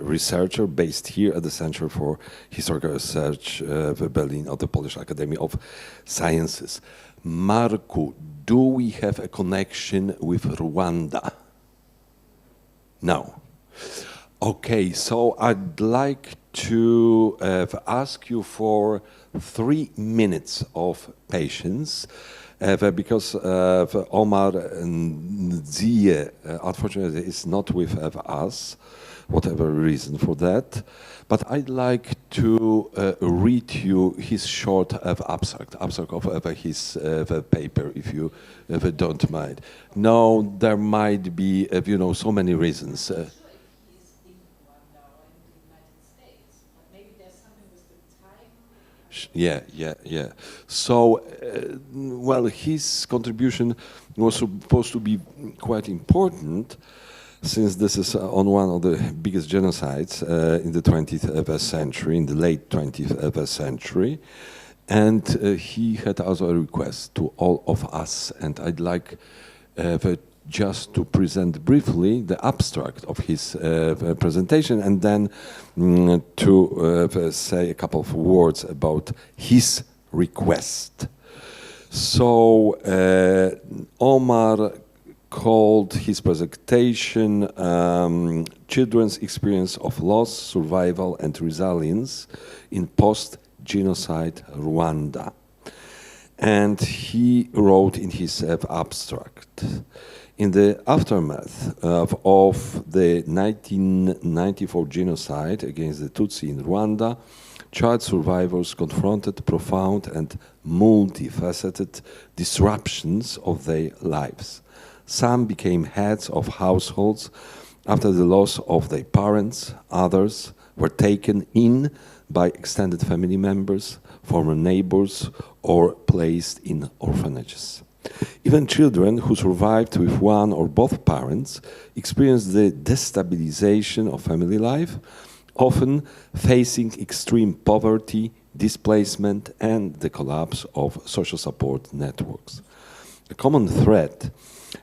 researcher based here at the Center for Historical Research Berlin of the Polish Academy of Sciences. Marku, do we have a connection with Rwanda? No. Okay, so I'd like to ask you for 3 minutes of patience because Omar Nzie, unfortunately, is not with us, whatever reason for that. But I'd like to read you his short abstract of his paper, if you don't mind. No, there might be, so many reasons. Yeah. So, well, his contribution was supposed to be quite important, since this is on one of the biggest genocides in the 20th century, in the late 20th century. And he had also a request to all of us, and I'd like just to present briefly the abstract of his presentation, and then to say a couple of words about his request. So Omar called his presentation Children's Experience of Loss, Survival and Resilience in Post-Genocide Rwanda. And he wrote in his abstract, in the aftermath of the 1994 genocide against the Tutsi in Rwanda, child survivors confronted profound and multifaceted disruptions of their lives. Some became heads of households after the loss of their parents. Others were taken in by extended family members, former neighbors, or placed in orphanages. Even children who survived with one or both parents experienced the destabilization of family life, often facing extreme poverty, displacement, and the collapse of social support networks. A common thread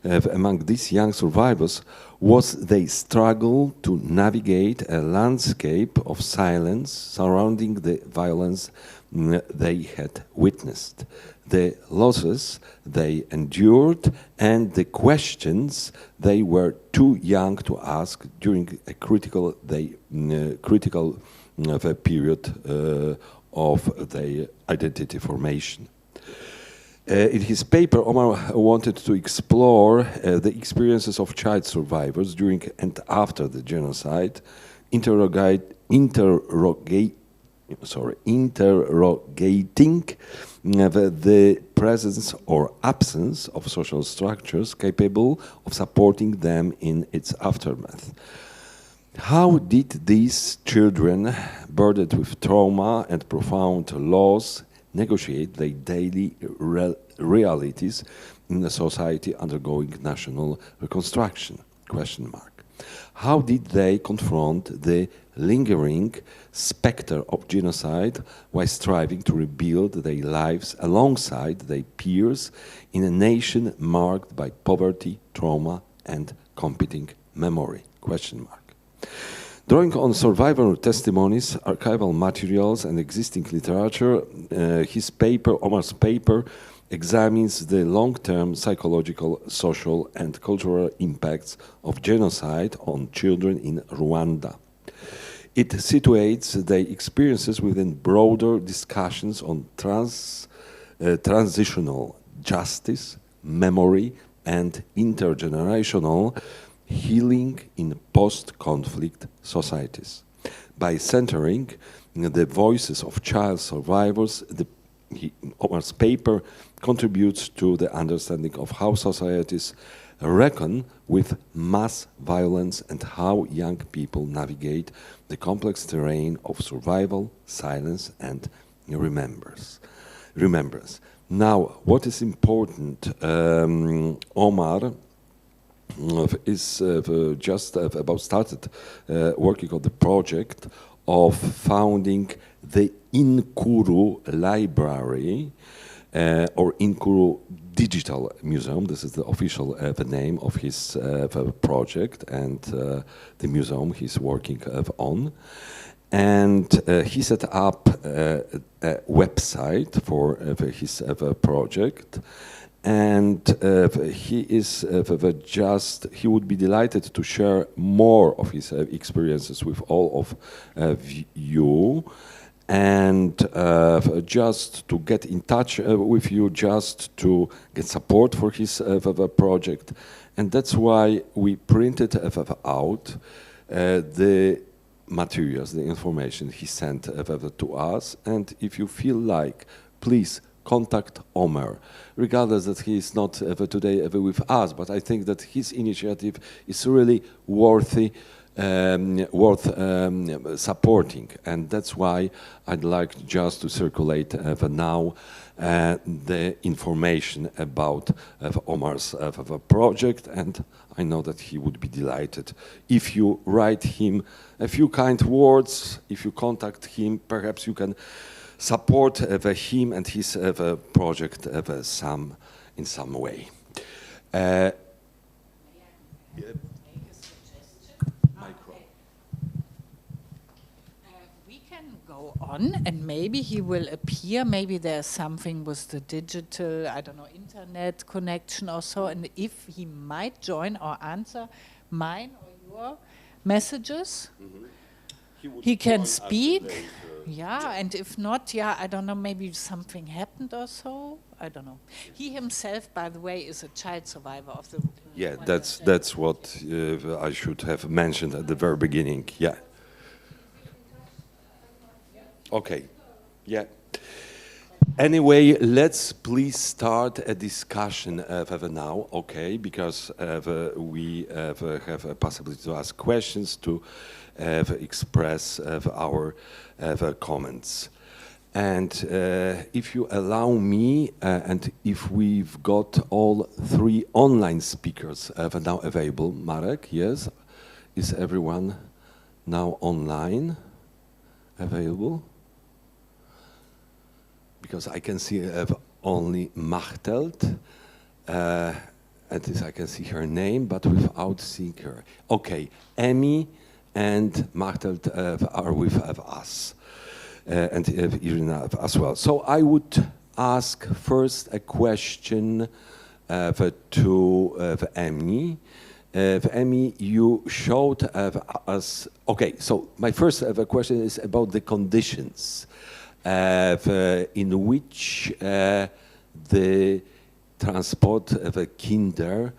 among these young survivors was their struggle to navigate a landscape of silence surrounding the violence they had witnessed, the losses they endured, and the questions they were too young to ask during a critical period of their identity formation. In his paper, Omar wanted to explore the experiences of child survivors during and after the genocide, interrogating the presence or absence of social structures capable of supporting them in its aftermath. How did these children, burdened with trauma and profound loss, negotiate their daily realities in a society undergoing national reconstruction? ? How did they confront the lingering specter of genocide while striving to rebuild their lives alongside their peers in a nation marked by poverty, trauma, and competing memory? ? Drawing on survivor testimonies, archival materials, and existing literature, Omar's paper examines the long-term psychological, social, and cultural impacts of genocide on children in Rwanda. It situates their experiences within broader discussions on transitional justice, memory, and intergenerational healing in post-conflict societies. By centering the voices of child survivors, Omar's paper contributes to the understanding of how societies reckon with mass violence and how young people navigate the complex terrain of survival, silence, and remembrance. Now, what is important, Omar is just about started working on the project of founding the Inkuru Library or Inkuru Digital Museum. This is the official name of his project and the museum he's working on. And he set up a website for his project. and he is he would be delighted to share more of his experiences with all of you, and just to get in touch with you, just to get support for his project. And that's why we printed out the materials, the information he sent to us. And if you feel like, please contact Omer, regardless that he is not today with us, but I think that his initiative is really worth supporting, and that's why I'd like just to circulate now the information about Omar's project, and I know that he would be delighted if you write him a few kind words. If you contact him, perhaps you can support him and his project in some way. On, and maybe he will appear, maybe there's something with the digital, I don't know, internet connection or so, and if he might join or answer mine or your messages, he can speak, yeah, and if not, yeah, I don't know, maybe something happened or so, I don't know. He himself, by the way, is a child survivor of the... Yeah, that's what I should have mentioned at the very beginning, yeah. Okay, yeah. Anyway, let's please start a discussion now, okay? Because we have a possibility to ask questions, to express our comments. And if you allow me, and if we've got all 3 online speakers now available, Marek, yes? Is everyone now online available? Because I can see only Machteld, and I can see her name, but without seeing her. Okay, Emmy and Machteld are with us, and Iryna as well. So I would ask first a question to Emmy. Emmy, you showed us. Okay, so my first question is about the conditions in which the transport kinder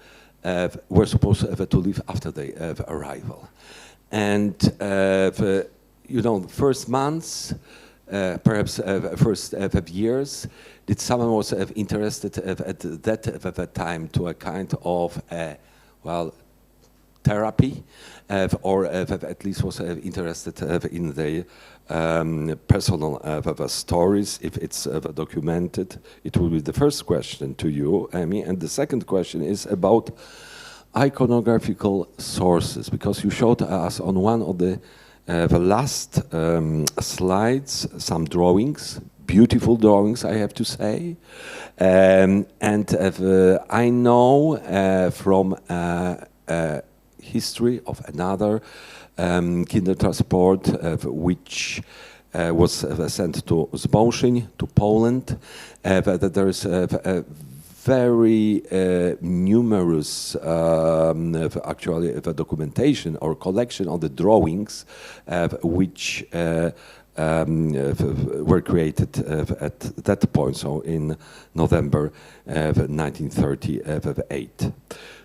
were supposed to live after their arrival. And, you know, first months, perhaps first years, did someone was interested at that time to a kind of, well, therapy, or at least was interested in the personal stories, if it's documented? It will be the first question to you, Emmy. And the second question is about iconographical sources, because you showed us on one of the last slides some drawings, beautiful drawings, I have to say. And I know from history of another Kindertransport, which was sent to Zbąszyń, to Poland, that there is a very numerous actually documentation or collection of the drawings which were created at that point, so in November 1938.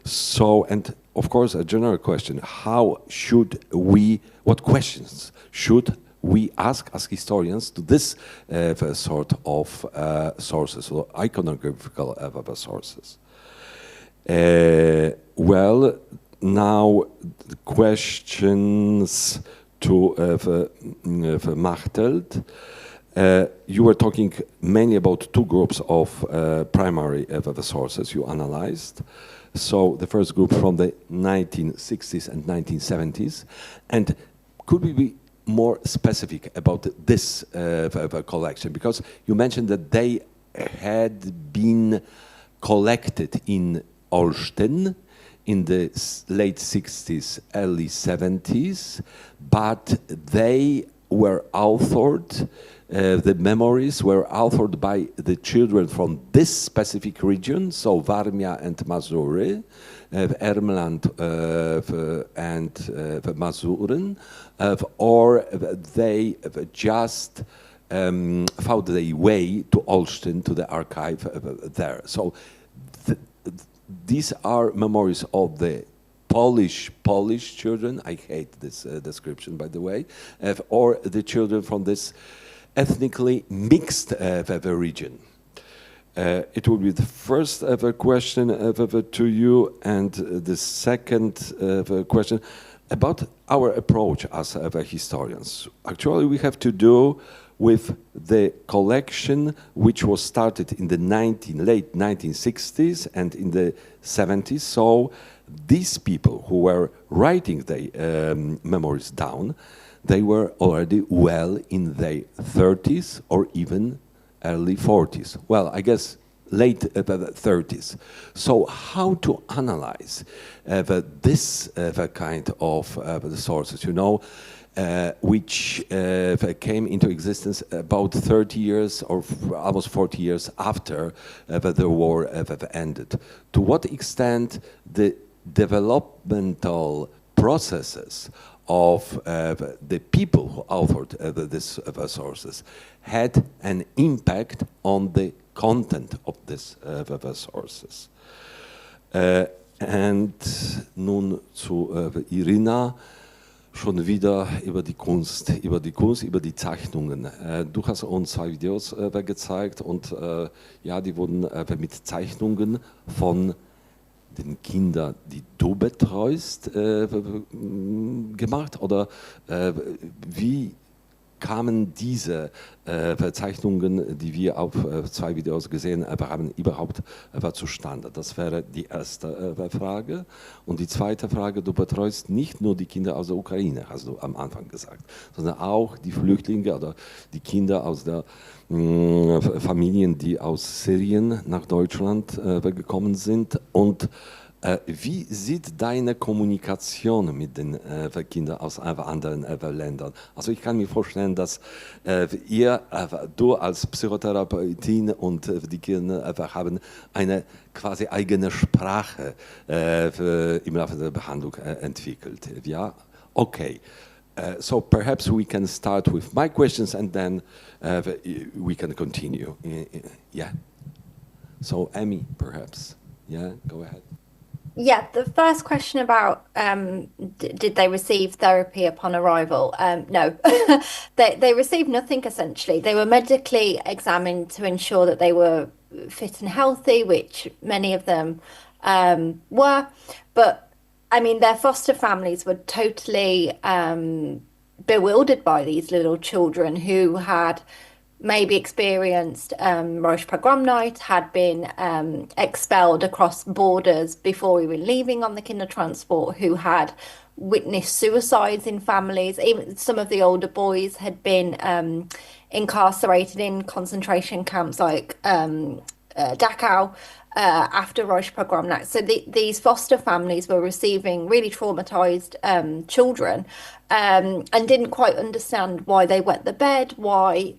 So, and of course, a general question: how should we? What questions should we ask as historians to this sort of sources, or iconographical sources? Well, now the questions to Machteld. You were talking mainly about 2 groups of primary sources you analyzed. So the first group from the 1960s and 1970s. And could we be more specific about this collection? Because you mentioned that they had been collected in Olsztyn in the late 60s, early 70s, but they were authored, the memories were authored by the children from this specific region, so Warmia and Mazury, Ermland and Mazuren, or they just found their way to Olsztyn, to the archive there. So these are memories of the Polish children. I hate this description, by the way, or the children from this ethnically mixed region. It will be the first question to you, and the second question about our approach as historians. Actually, we have to do with the collection which was started in the late 1960s and in the 70s. So these people who were writing their memories down, they were already well in their 30s or even early 40s. Well, I guess late 30s. So how to analyze this kind of the sources, you know, which came into existence about 30 years or almost 40 years after the war ended. To what extent the developmental processes of the people who authored these sources had an impact on the content of these sources. And nun zu Iryna, schon wieder über die Kunst, über die Zeichnungen. Du hast uns 2 Videos gezeigt und ja, die wurden mit Zeichnungen von den Kindern, die du betreust, gemacht? Oder wie kamen diese Zeichnungen, die wir auf 2 Videos gesehen haben, überhaupt zustande? Das wäre die erste Frage. Und die zweite Frage, du betreust nicht nur die Kinder aus der Ukraine, hast du am Anfang gesagt, sondern auch die Flüchtlinge oder die Kinder aus der Familien, die aus Syrien nach Deutschland gekommen sind. Und wie sieht deine Kommunikation mit den Kindern aus anderen Ländern? Also ich kann mir vorstellen, dass du als Psychotherapeutin und die Kinder haben eine quasi eigene Sprache im Laufe der Behandlung entwickelt. Ja, okay. So perhaps we can start with my questions and then we can continue. Yeah. So Emmy, perhaps. Yeah, go ahead. Yeah, the first question about did they receive therapy upon arrival? No, they received nothing essentially. They were medically examined to ensure that they were fit and healthy, which many of them were. But I mean, their foster families were totally bewildered by these little children who had maybe experienced Reichspogromnight, had been expelled across borders before even leaving on the Kindertransport, who had witnessed suicides in families. Even some of the older boys had been incarcerated in concentration camps like Dachau after Reichspogromnacht. So these foster families were receiving really traumatized children and didn't quite understand why they wet the bed, why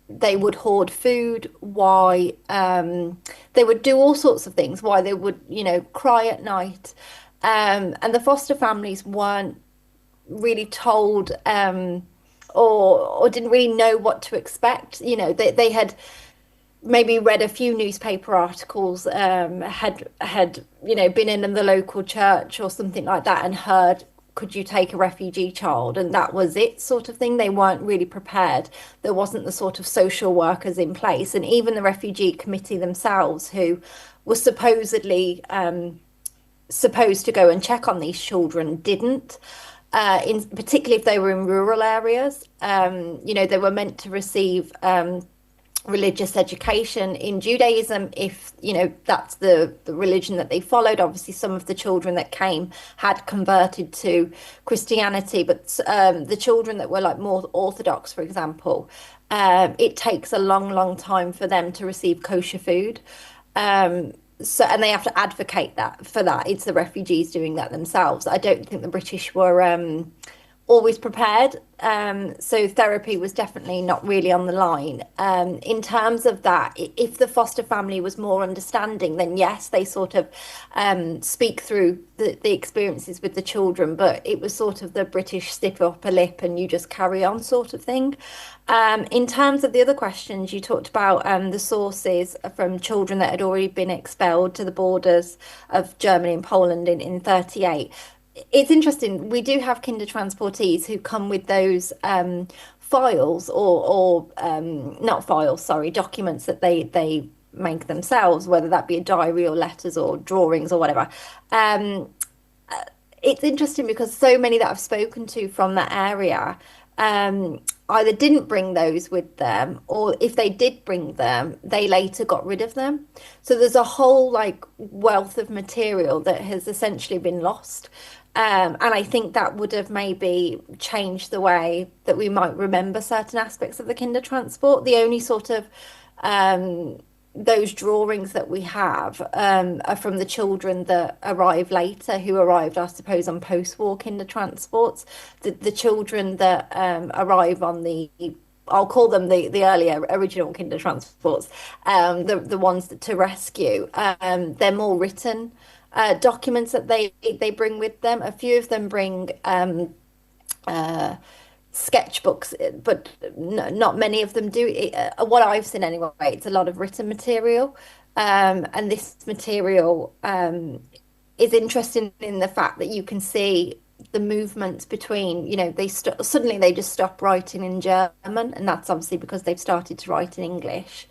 they would hoard food, why they would do all sorts of things, why they would, you know, cry at night. And the foster families weren't really told or didn't really know what to expect. You know, they had maybe read a few newspaper articles, had you know, been in the local church or something like that and heard, could you take a refugee child? And that was it, sort of thing. They weren't really prepared. There wasn't the sort of social workers in place. And even the refugee committee themselves, who was supposedly supposed to go and check on these children, didn't. Particularly if they were in rural areas. You know, they were meant to receive religious education in Judaism, if, you know, that's the religion that they followed. Obviously, some of the children that came had converted to Christianity, but the children that were like more Orthodox, for example, it takes a long time for them to receive kosher food. So, and they have to advocate for that. It's the refugees doing that themselves. I don't think the British were always prepared. So therapy was definitely not really on the line. In terms of that, if the foster family was more understanding, then yes, they sort of speak through the experiences with the children, but it was sort of the British stiff upper lip and you just carry on sort of thing. In terms of the other questions, you talked about the sources from children that had already been expelled to the borders of Germany and Poland in 38. It's interesting. We do have Kindertransportees who come with those files or not files, sorry, documents that they make themselves, whether that be a diary or letters or drawings or whatever. It's interesting because so many that I've spoken to from that area either didn't bring those with them, or if they did bring them, they later got rid of them. So there's a whole like wealth of material that has essentially been lost. And I think that would have maybe changed the way that we might remember certain aspects of the Kindertransport. The only sort of those drawings that we have are from the children that arrive later, who arrived, I suppose, on post-war Kindertransports. The children that arrive on I'll call them the earlier original Kindertransports, the ones to rescue. They're more written documents that they bring with them. A few of them bring sketchbooks, but not many of them do. What I've seen anyway, it's a lot of written material, and this material is interesting in the fact that you can see the movements between, suddenly they just stop writing in German, and that's obviously because they've started to write in English.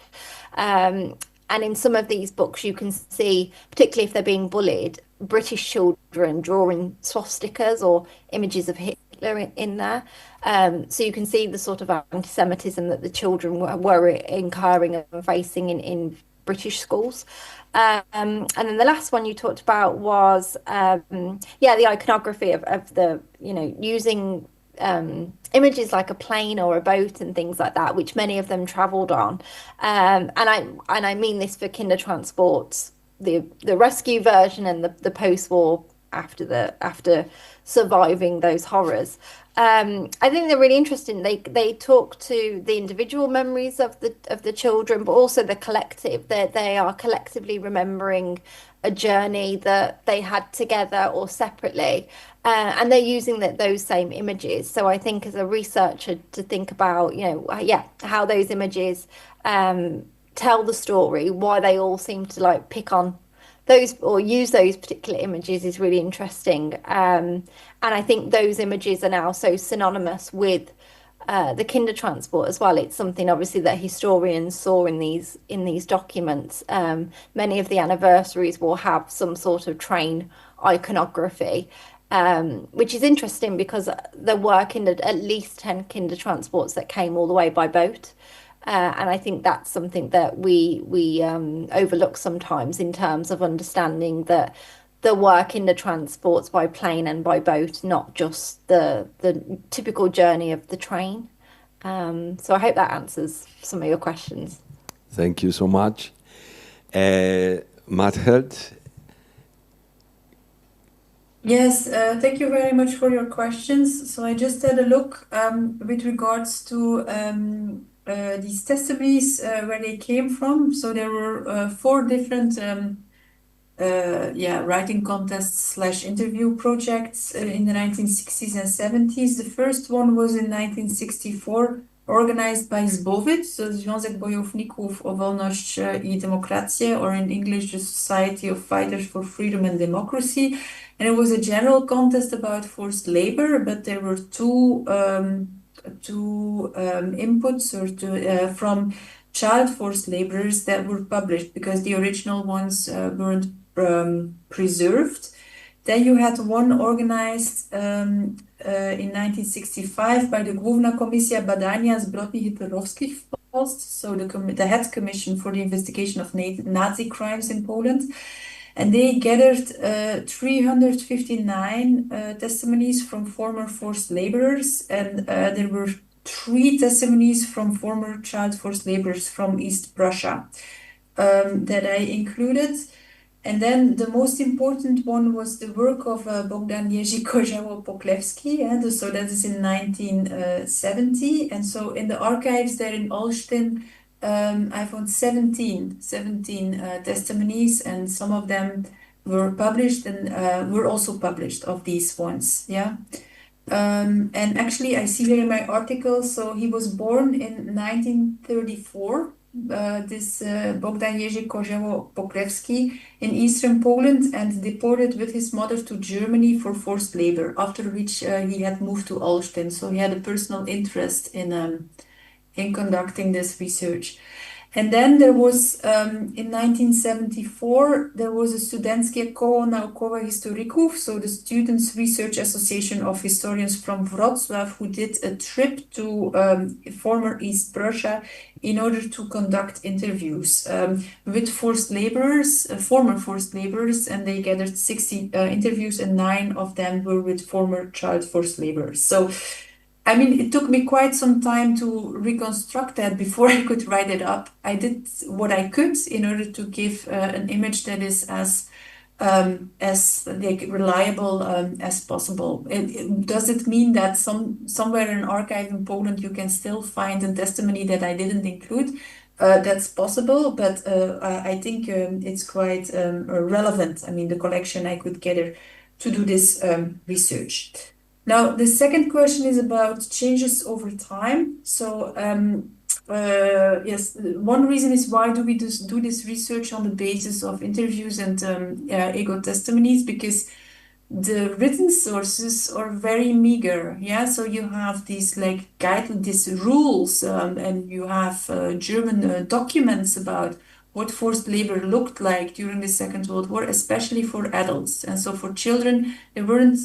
And in some of these books, you can see, particularly if they're being bullied, British children drawing swastikas or images of Hitler in there. So you can see the sort of anti-Semitism that the children were incurring and facing in British schools. And then the last one you talked about was, the iconography of the, using images like a plane or a boat and things like that, which many of them travelled on. And I mean this for Kindertransports, the rescue version and the post-war after surviving those horrors. I think they're really interesting. They talk to the individual memories of the children, but also the collective. They are collectively remembering a journey that they had together or separately, and they're using those same images. So I think as a researcher to think about, how those images tell the story, why they all seem to like pick on those or use those particular images is really interesting. And I think those images are now so synonymous with the Kindertransport as well. It's something obviously that historians saw in these documents. Many of the anniversaries will have some sort of train iconography, which is interesting because there were at least 10 Kindertransports that came all the way by boat. And I think that's something that we overlook sometimes in terms of understanding that there were Kindertransports by plane and by boat, not just the typical journey of the train. So I hope that answers some of your questions. Thank you so much. Machteld? Yes, thank you very much for your questions. So I just had a look with regards to these testimonies, where they came from. So there were 4 different writing contests / interview projects in the 1960s and 70s. The first one was in 1964, organized by ZBOWIT, so Związek Bojowników o Wolność I Demokrację, or in English, the Society of Fighters for Freedom and Democracy. And it was a general contest about forced labor, but there were two inputs from child forced laborers that were published because the original ones weren't preserved. Then you had one organized in 1965 by the Główna Komisja Badania Zbrodni Hitlerowskich w Polsce, so the head commission for the investigation of Nazi crimes in Poland. And they gathered 359 testimonies from former forced laborers, and there were 3 testimonies from former child forced laborers from East Prussia that I included. And then the most important one was the work of Bogdan Jerzy Kąkolewski, so that is in 1970. And so in the archives there in Olsztyn, I found 17 testimonies, and some of them were published and were also published of these ones. Yeah. And actually, I see here in my article, so he was born in 1934, this Bogdan Jerzy Kąkolewski, in eastern Poland, and deported with his mother to Germany for forced labor, after which he had moved to Olsztyn. So he had a personal interest in conducting this research. And then there was, in 1974, there was a Studenckie Koło Naukowe Historyków, so the Students' Research Association of Historians from Wrocław, who did a trip to former East Prussia in order to conduct interviews with forced laborers, former forced laborers, and they gathered 60 interviews, and 9 of them were with former child forced laborers. So I mean, it took me quite some time to reconstruct that before I could write it up. I did what I could in order to give an image that is as like reliable as possible. Does it mean that somewhere in an archive in Poland you can still find a testimony that I didn't include? That's possible, but I think it's quite relevant. I mean, the collection I could gather to do this research. Now, the second question is about changes over time. So, yes, one reason is why do we do this research on the basis of interviews and ego testimonies? Because the written sources are very meager. Yeah, so you have these like these rules, and you have German documents about what forced labor looked like during the Second World War, especially for adults. And so for children, there weren't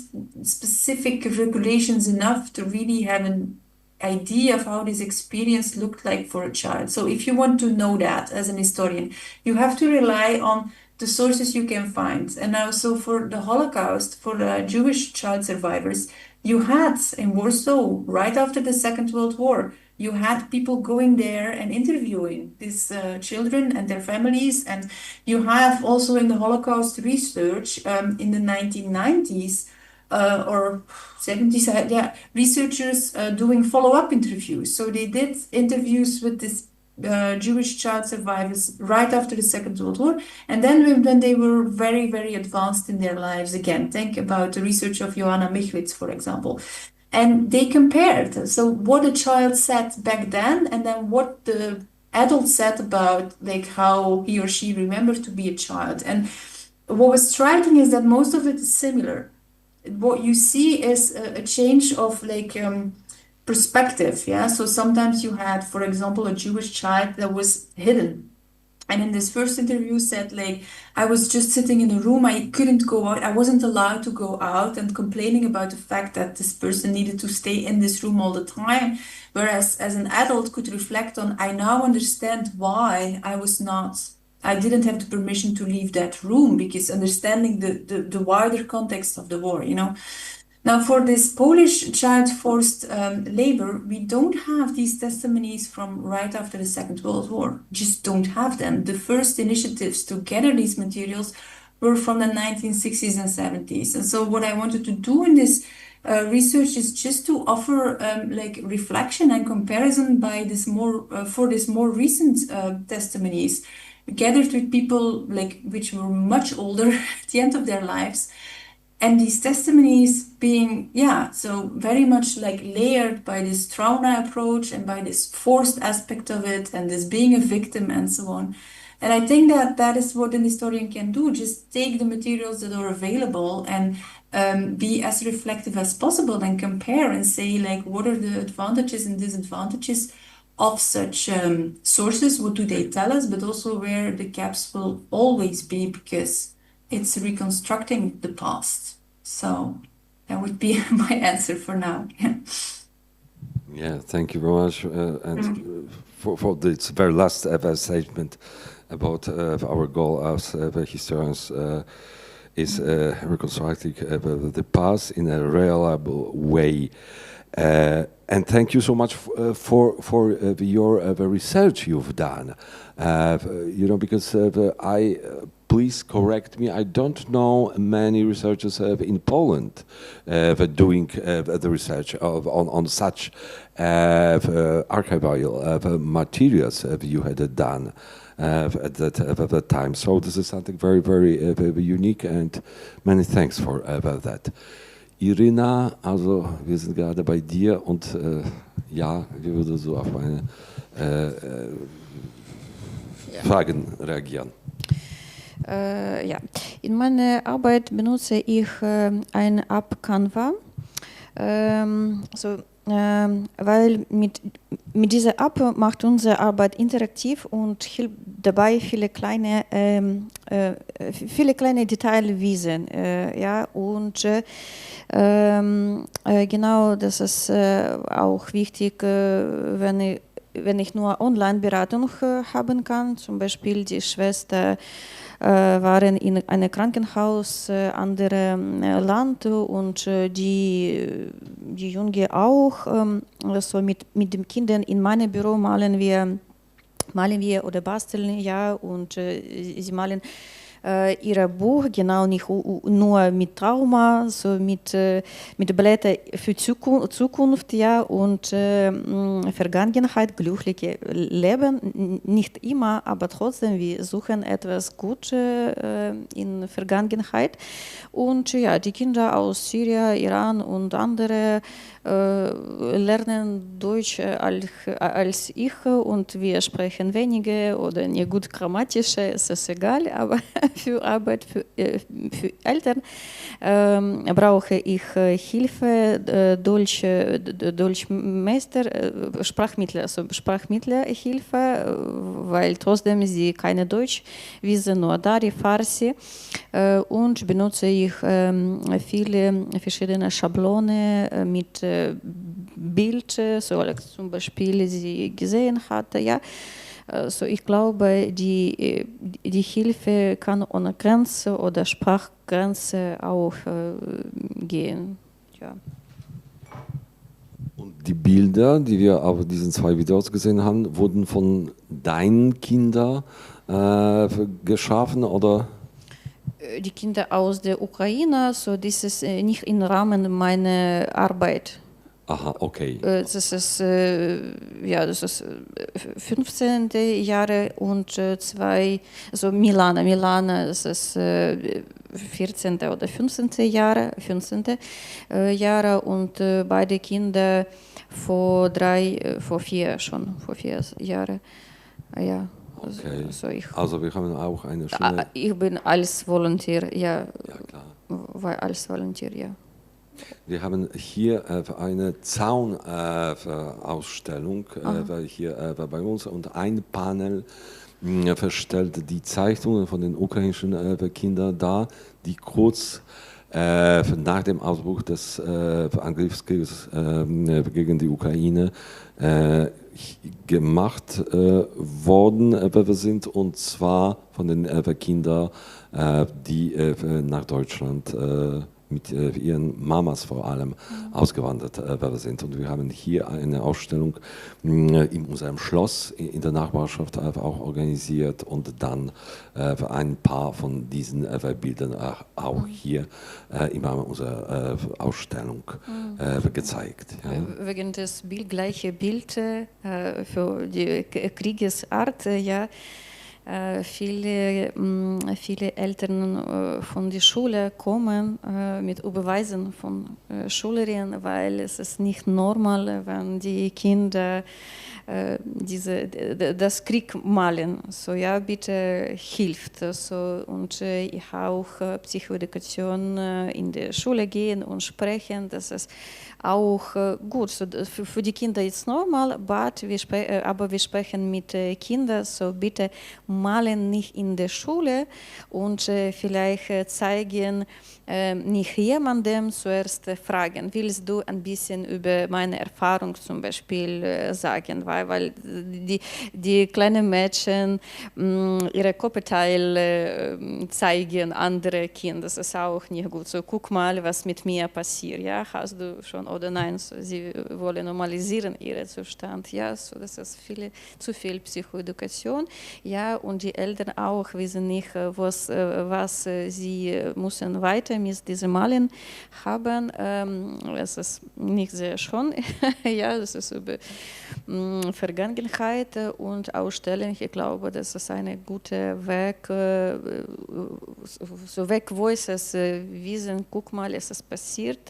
specific regulations enough to really have an idea of how this experience looked like for a child. So if you want to know that as an historian, you have to rely on the sources you can find. And now, so for the Holocaust, for Jewish child survivors, you had in Warsaw, right after the Second World War, you had people going there and interviewing these children and their families. And you have also in the Holocaust research in the 1990s or 70s, researchers doing follow-up interviews. So they did interviews with this Jewish child survivors right after the Second World War. And then when they were very, very advanced in their lives again, think about the research of Joanna Michlitz, for example. And they compared, so what a child said back then, and then what the adult said about like how he or she remembered to be a child. And what was striking is that most of it is similar. What you see is a change of like perspective. Yeah, so sometimes you had, for example, a Jewish child that was hidden. And in this first interview said, like, I was just sitting in a room, I couldn't go out, I wasn't allowed to go out, and complaining about the fact that this person needed to stay in this room all the time. Whereas as an adult could reflect on, I now understand why I didn't have the permission to leave that room, because understanding the wider context of the war, you know. Now, for this Polish child forced labor, we don't have these testimonies from right after the Second World War. Just don't have them. The first initiatives to gather these materials were from the 1960s and 70s. And so what I wanted to do in this research is just to offer like reflection and comparison by this for this more recent testimonies gathered with people like which were much older at the end of their lives. And these testimonies being, so very much like layered by this trauma approach and by this forced aspect of it and this being a victim and so on. And I think that that is what an historian can do, just take the materials that are available and be as reflective as possible and compare and say, like, what are the advantages and disadvantages of such sources? What do they tell us? But also where the gaps will always be, because it's reconstructing the past. So that would be my answer for now. Yeah, thank you very much. And for this very last statement about our goal as historians is reconstructing the past in a reliable way. And thank you so much for your the research you've done. Because please correct me, I don't know many researchers in Poland doing the research on such archival materials you had done at that time. So this is something very, very unique, and many thanks for that. Iryna, also wir sind gerade bei dir und ja, wie würde so auf meine Fragen reagieren? Ja, in meiner Arbeit benutze ich ein App Canva, weil mit dieser App macht unsere Arbeit interaktiv und hilft dabei viele kleine Details wissen. Ja, und genau, das ist auch wichtig, wenn ich nur Online-Beratung haben kann, zum Beispiel die Schwester waren in einem Krankenhaus anderem Land und die Junge auch. So mit den Kindern in meinem Büro malen wir oder basteln, ja, und sie malen ihr Buch, genau, nicht nur mit Trauma, so mit Blättern für Zukunft, ja, und Vergangenheit, glückliche Leben, nicht immer, aber trotzdem, wir suchen etwas Gutes in Vergangenheit. Und ja, die Kinder aus Syrien, Iran und andere lernen Deutsch als ich und wir sprechen weniger oder nicht gut grammatisch, es ist egal, aber für Arbeit, für Eltern brauche ich Hilfe, Deutschmeister, Sprachmittlerhilfe, weil trotzdem sie keine Deutsch wissen, nur Dari, Farsi, und benutze ich viele verschiedene Schablonen mit Bild, so als zum Beispiel sie gesehen hatte, ja. So ich glaube, die Hilfe kann ohne Grenze oder Sprachgrenze auch gehen. Ja. Und die Bilder, die wir auf diesen 2 Videos gesehen haben, wurden von deinen Kindern geschaffen, oder? Die Kinder aus der Ukraine, so das ist nicht im Rahmen meiner Arbeit. Aha, okay. Das ist 15. Jahre und 2, also Milana, das ist 14. oder 15. Jahre und beide Kinder vor 4 Jahren. Ja. Okay. Also wir haben auch eine schöne... Ich bin als Volontär, ja. Ja, klar. War als Volontär, ja. Wir haben hier eine Zaunausstellung hier bei uns und ein Panel verstellt die Zeichnungen von den ukrainischen Kindern dar, die kurz nach dem Ausbruch des Angriffskrieges gegen die Ukraine gemacht worden sind, und zwar von den Kindern, die nach Deutschland mit ihren Mamas vor allem ausgewandert sind. Und wir haben hier eine Ausstellung in unserem Schloss in der Nachbarschaft auch organisiert und dann ein paar von diesen Bildern auch hier im Rahmen unserer Ausstellung gezeigt. Ja. Wegen des gleichen Bild für die Kriegesart, ja. Viele Eltern von der Schule kommen mit Überweisen von Schülerinnen, weil es ist nicht normal, wenn die Kinder das Krieg malen. So ja, bitte hilft. So, und ich auch Psychoedukation in der Schule gehen und sprechen. Das ist auch gut. So, für die Kinder ist es normal, aber wir sprechen mit Kindern, so bitte malen nicht in der Schule und vielleicht zeigen nicht jemandem zuerst fragen, willst du ein bisschen über meine Erfahrung zum Beispiel sagen, weil die kleinen Mädchen ihre Körperteile zeigen andere Kinder, das ist auch nicht gut. So, guck mal, was mit mir passiert, ja, hast du schon oder nein, so, sie wollen normalisieren ihren Zustand, ja, so, das ist zu viel Psychoedukation, ja, und die Eltern auch wissen nicht, was sie müssen weiter mit diesen Malen haben. Es ist nicht sehr schön, ja, das ist über Vergangenheit und Ausstellen. Ich glaube, das ist ein guter Weg, so weg, wo es wissen, guck mal, es ist passiert.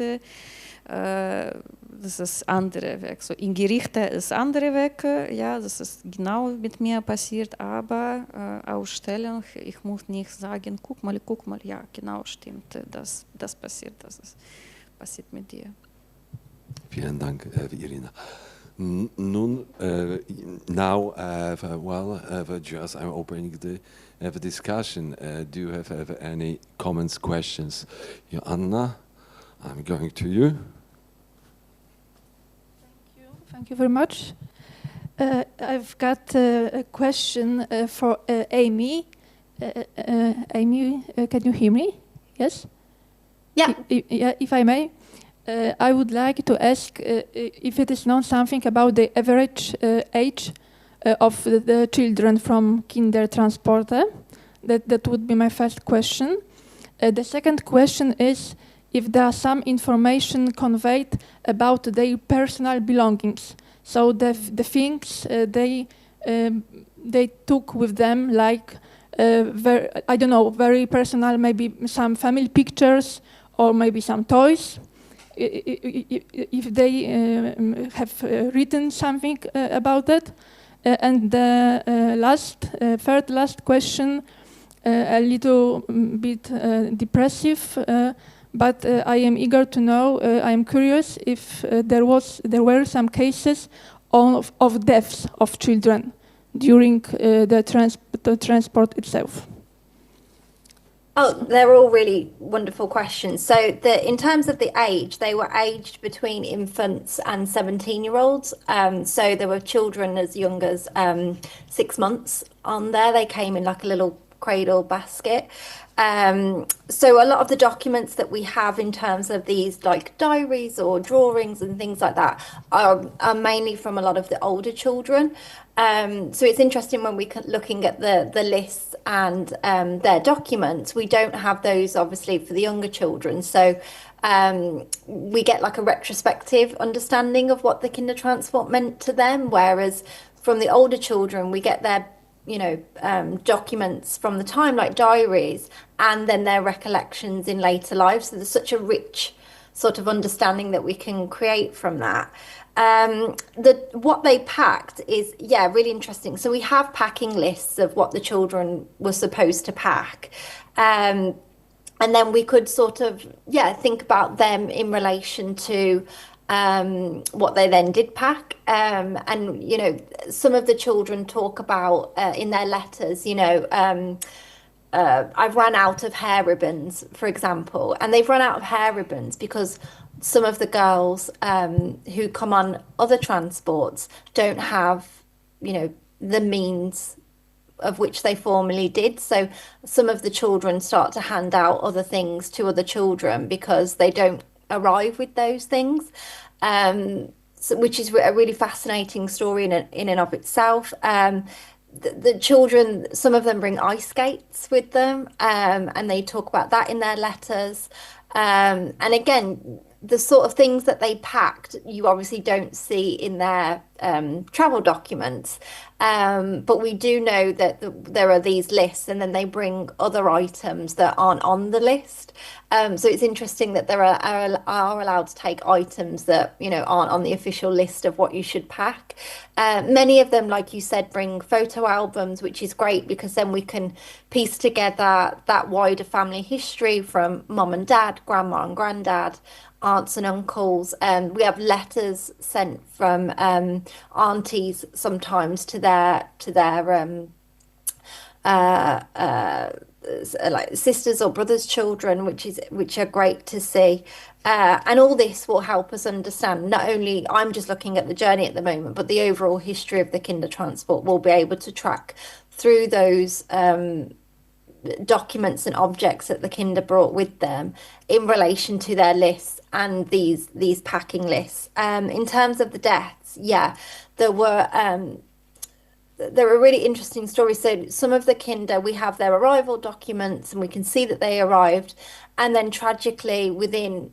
Das ist andere Weg. So in Gerichte ist andere Weg, ja, das ist genau mit mir passiert, aber Ausstellung, ich muss nicht sagen, guck mal, ja, genau, stimmt, das passiert, passiert mit dir. Vielen Dank, Iryna. Nun, now, just I'm opening the discussion. Do you have any comments, questions? Joanna, I'm going to you. Thank you very much. I've got a question for Amy. Amy, can you hear me? Yes? Yeah. If I may. I would like to ask if it is known something about the average age of the children from Kindertransport. That would be my first question. The second question is if there are some information conveyed about their personal belongings. So the things they took with them, like very personal, maybe some family pictures or maybe some toys. If they have written something about that. And the third last question, a little bit depressive, but I am eager to know, I am curious if there were some cases of deaths of children during the transport itself. Oh, they're all really wonderful questions. So in terms of the age, they were aged between infants and 17-year-olds. So there were children as young as 6 months on there. They came in like a little cradle basket. So a lot of the documents that we have in terms of these like diaries or drawings and things like that are mainly from a lot of the older children. So it's interesting when we're looking at the lists and their documents, we don't have those obviously for the younger children. So we get like a retrospective understanding of what the Kindertransport meant to them, whereas from the older children, we get their documents from the time, like diaries, and then their recollections in later life. So there's such a rich sort of understanding that we can create from that. What they packed is, really interesting. So we have packing lists of what the children were supposed to pack. And then we could sort of, think about them in relation to what they then did pack. And, some of the children talk about in their letters, I've run out of hair ribbons, for example, and they've run out of hair ribbons because some of the girls who come on other transports don't have, the means of which they formerly did. So some of the children start to hand out other things to other children because they don't arrive with those things, which is a really fascinating story in and of itself. The children, some of them bring ice skates with them, and they talk about that in their letters. And again, the sort of things that they packed, you obviously don't see in their travel documents. But we do know that there are these lists, and then they bring other items that aren't on the list. So it's interesting that there are allowed to take items that, aren't on the official list of what you should pack. Many of them, like you said, bring photo albums, which is great because then we can piece together that wider family history from mum and dad, grandma and granddad, aunts and uncles. We have letters sent from aunties sometimes to their like sisters or brothers' children, which are great to see. And all this will help us understand, not only I'm just looking at the journey at the moment, but the overall history of the Kindertransport. We'll be able to track through those documents and objects that the Kinder brought with them in relation to their lists and these packing lists. In terms of the deaths, yeah, there were really interesting stories. So some of the Kinder, we have their arrival documents and we can see that they arrived, and then tragically within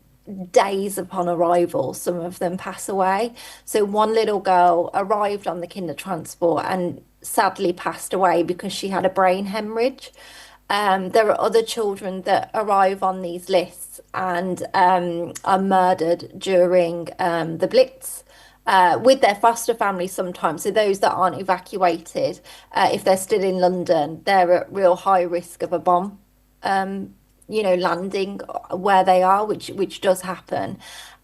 days upon arrival, some of them pass away. So one little girl arrived on the Kindertransport and sadly passed away because she had a brain hemorrhage. There are other children that arrive on these lists and are murdered during the Blitz. With their foster family sometimes. So those that aren't evacuated, if they're still in London, they're at real high risk of a bomb, landing where they are, which does happen.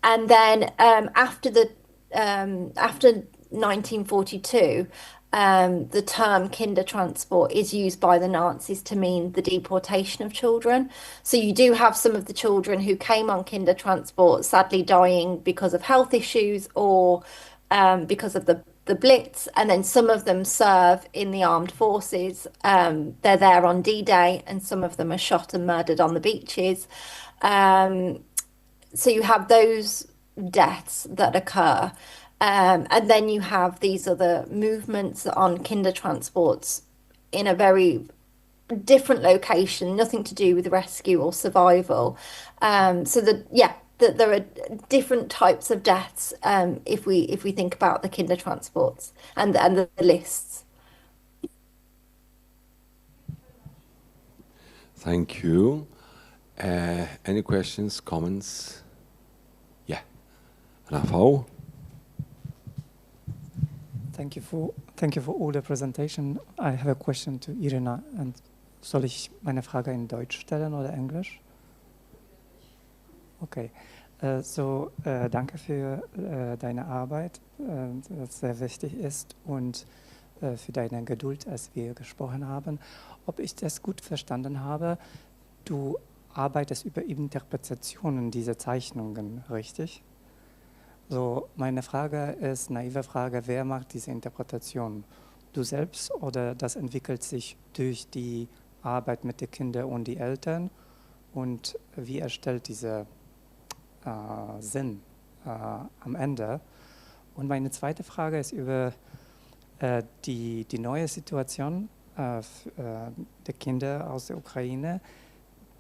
And then after 1942, the term Kindertransport is used by the Nazis to mean the deportation of children. So you do have some of the children who came on Kindertransport sadly dying because of health issues or because of the Blitz, and then some of them serve in the armed forces. They're there on D-Day, and some of them are shot and murdered on the beaches. So you have those deaths that occur. And then you have these other movements on Kindertransports in a very different location, nothing to do with rescue or survival. So that there are different types of deaths if we think about the Kindertransports and the lists. Thank you. Any questions, comments? Yeah, Rafał. Thank you for all the presentation. I have a question to Iryna. And soll ich meine Frage in Deutsch stellen oder Englisch? Okay. Danke für deine Arbeit, das sehr wichtig ist, und für deine Geduld, als wir gesprochen haben. Ob ich das gut verstanden habe, du arbeitest über Interpretationen dieser Zeichnungen, richtig? So, meine Frage ist, naive Frage, wer macht diese Interpretation? Du selbst oder das entwickelt sich durch die Arbeit mit den Kindern und die Eltern? Und wie erstellt diese Sinn am Ende? Und meine zweite Frage ist über die neue Situation der Kinder aus der Ukraine,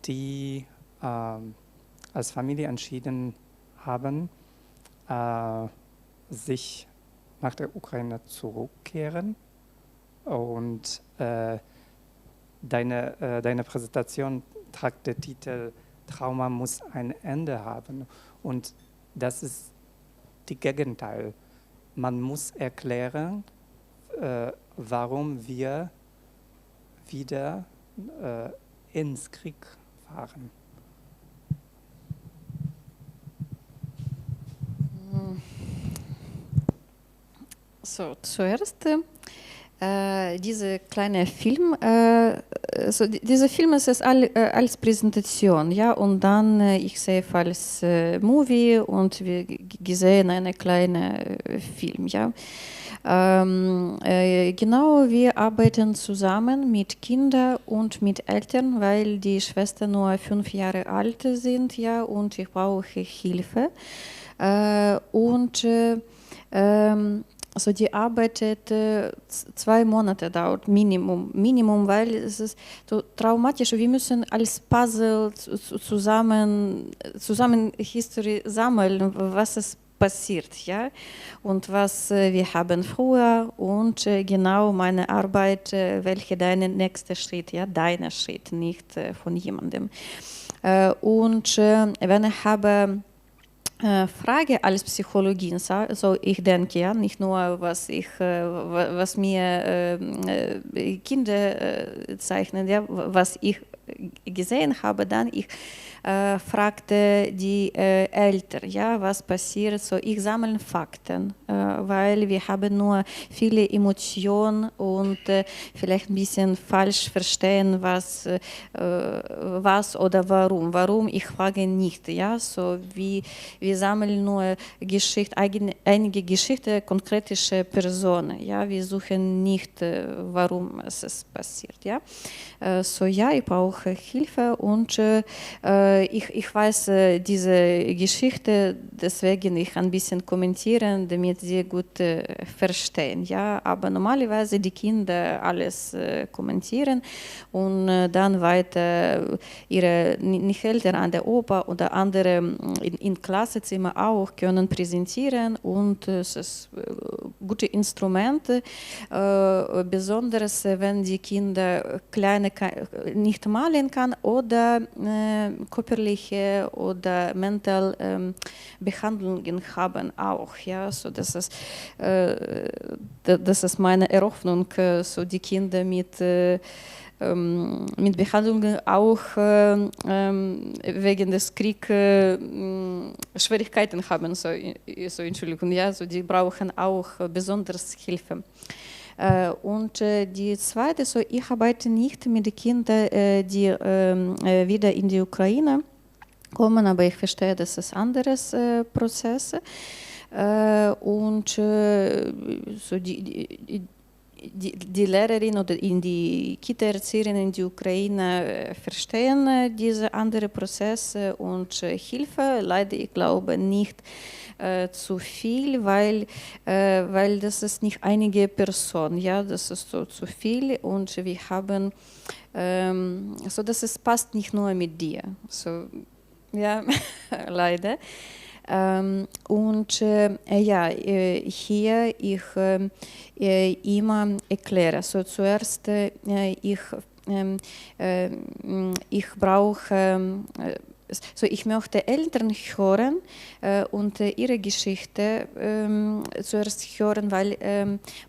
die als Familie entschieden haben, sich nach der Ukraine zurückkehren. Und deine Präsentation trägt den Titel Trauma muss ein Ende haben. Und das ist das Gegenteil. Man muss erklären, warum wir wieder ins Krieg fahren. So, zuerst dieser kleine Film, dieser Film ist es als Präsentation, ja, und dann ich sehe als Movie und wir gesehen einen kleinen Film, ja. Genau, wir arbeiten zusammen mit Kindern und mit Eltern, weil die Schwestern nur 5 Jahre alt sind, ja, und ich brauche Hilfe. Also die arbeitet 2 Monate dauert, Minimum, weil es ist so traumatisch. Wir müssen als Puzzle zusammen History sammeln, was ist passiert, ja, und was wir haben früher und genau meine Arbeit, welche dein nächster Schritt, ja, deiner Schritt, nicht von jemandem. Und wenn ich habe Frage als Psychologin, so ich denke, ja, nicht nur was mir Kinder zeichnen, ja, was ich gesehen habe, dann ich fragte die Eltern, ja, was passiert, so ich sammle Fakten, weil wir haben nur viele Emotionen und vielleicht ein bisschen falsch verstehen, was oder warum, ich frage nicht, ja, so wir sammeln nur Geschichte, einige Geschichte, konkrete Personen, ja, wir suchen nicht, warum es ist passiert, ja, so ja, ich brauche Hilfe und ich weiß diese Geschichte, deswegen ich ein bisschen kommentieren, damit sie gut verstehen, ja, aber normalerweise die Kinder alles kommentieren und dann weiter ihre nicht Eltern an der Oper oder andere in Klassenzimmer auch können präsentieren und es ist gute Instrumente, besonders wenn die Kinder kleine nicht malen kann oder körperliche oder mental Behandlungen haben auch, ja, so das ist meine Eröffnung, so die Kinder mit Behandlungen auch wegen des Kriegs Schwierigkeiten haben, so Entschuldigung, ja, so die brauchen auch besonders Hilfe. Und die zweite, so ich arbeite nicht mit den Kindern, die wieder in die Ukraine kommen, aber ich verstehe, das ist ein anderes Prozess. Und so die Lehrerin oder die Kita-Erzieherin in die Ukraine verstehen diese anderen Prozesse und Hilfe. Leider, ich glaube nicht zu viel, weil das ist nicht einige Person, ja, das ist so zu viel und wir haben, so das passt nicht nur mit dir, so, ja, leider. Und ja, hier ich immer erkläre. So zuerst ich brauche so ich möchte Eltern hören und ihre Geschichte zuerst hören, weil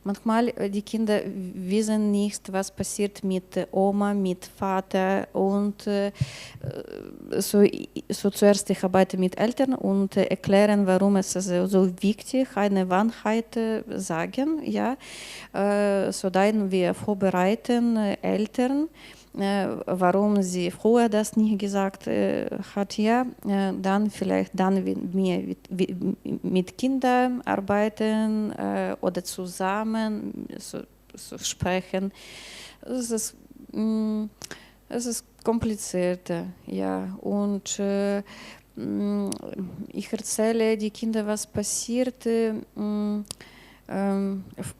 manchmal die Kinder wissen nicht, was passiert mit Oma, mit Vater und so zuerst ich arbeite mit Eltern und erklären, warum es so wichtig eine Wahrheit sagen, ja, so dann wir vorbereiten Eltern, warum sie früher das nicht gesagt hat, ja, dann vielleicht dann mit Kindern arbeiten oder zusammen so sprechen. Es ist komplizierter, ja, und ich erzähle die Kinder, was passiert,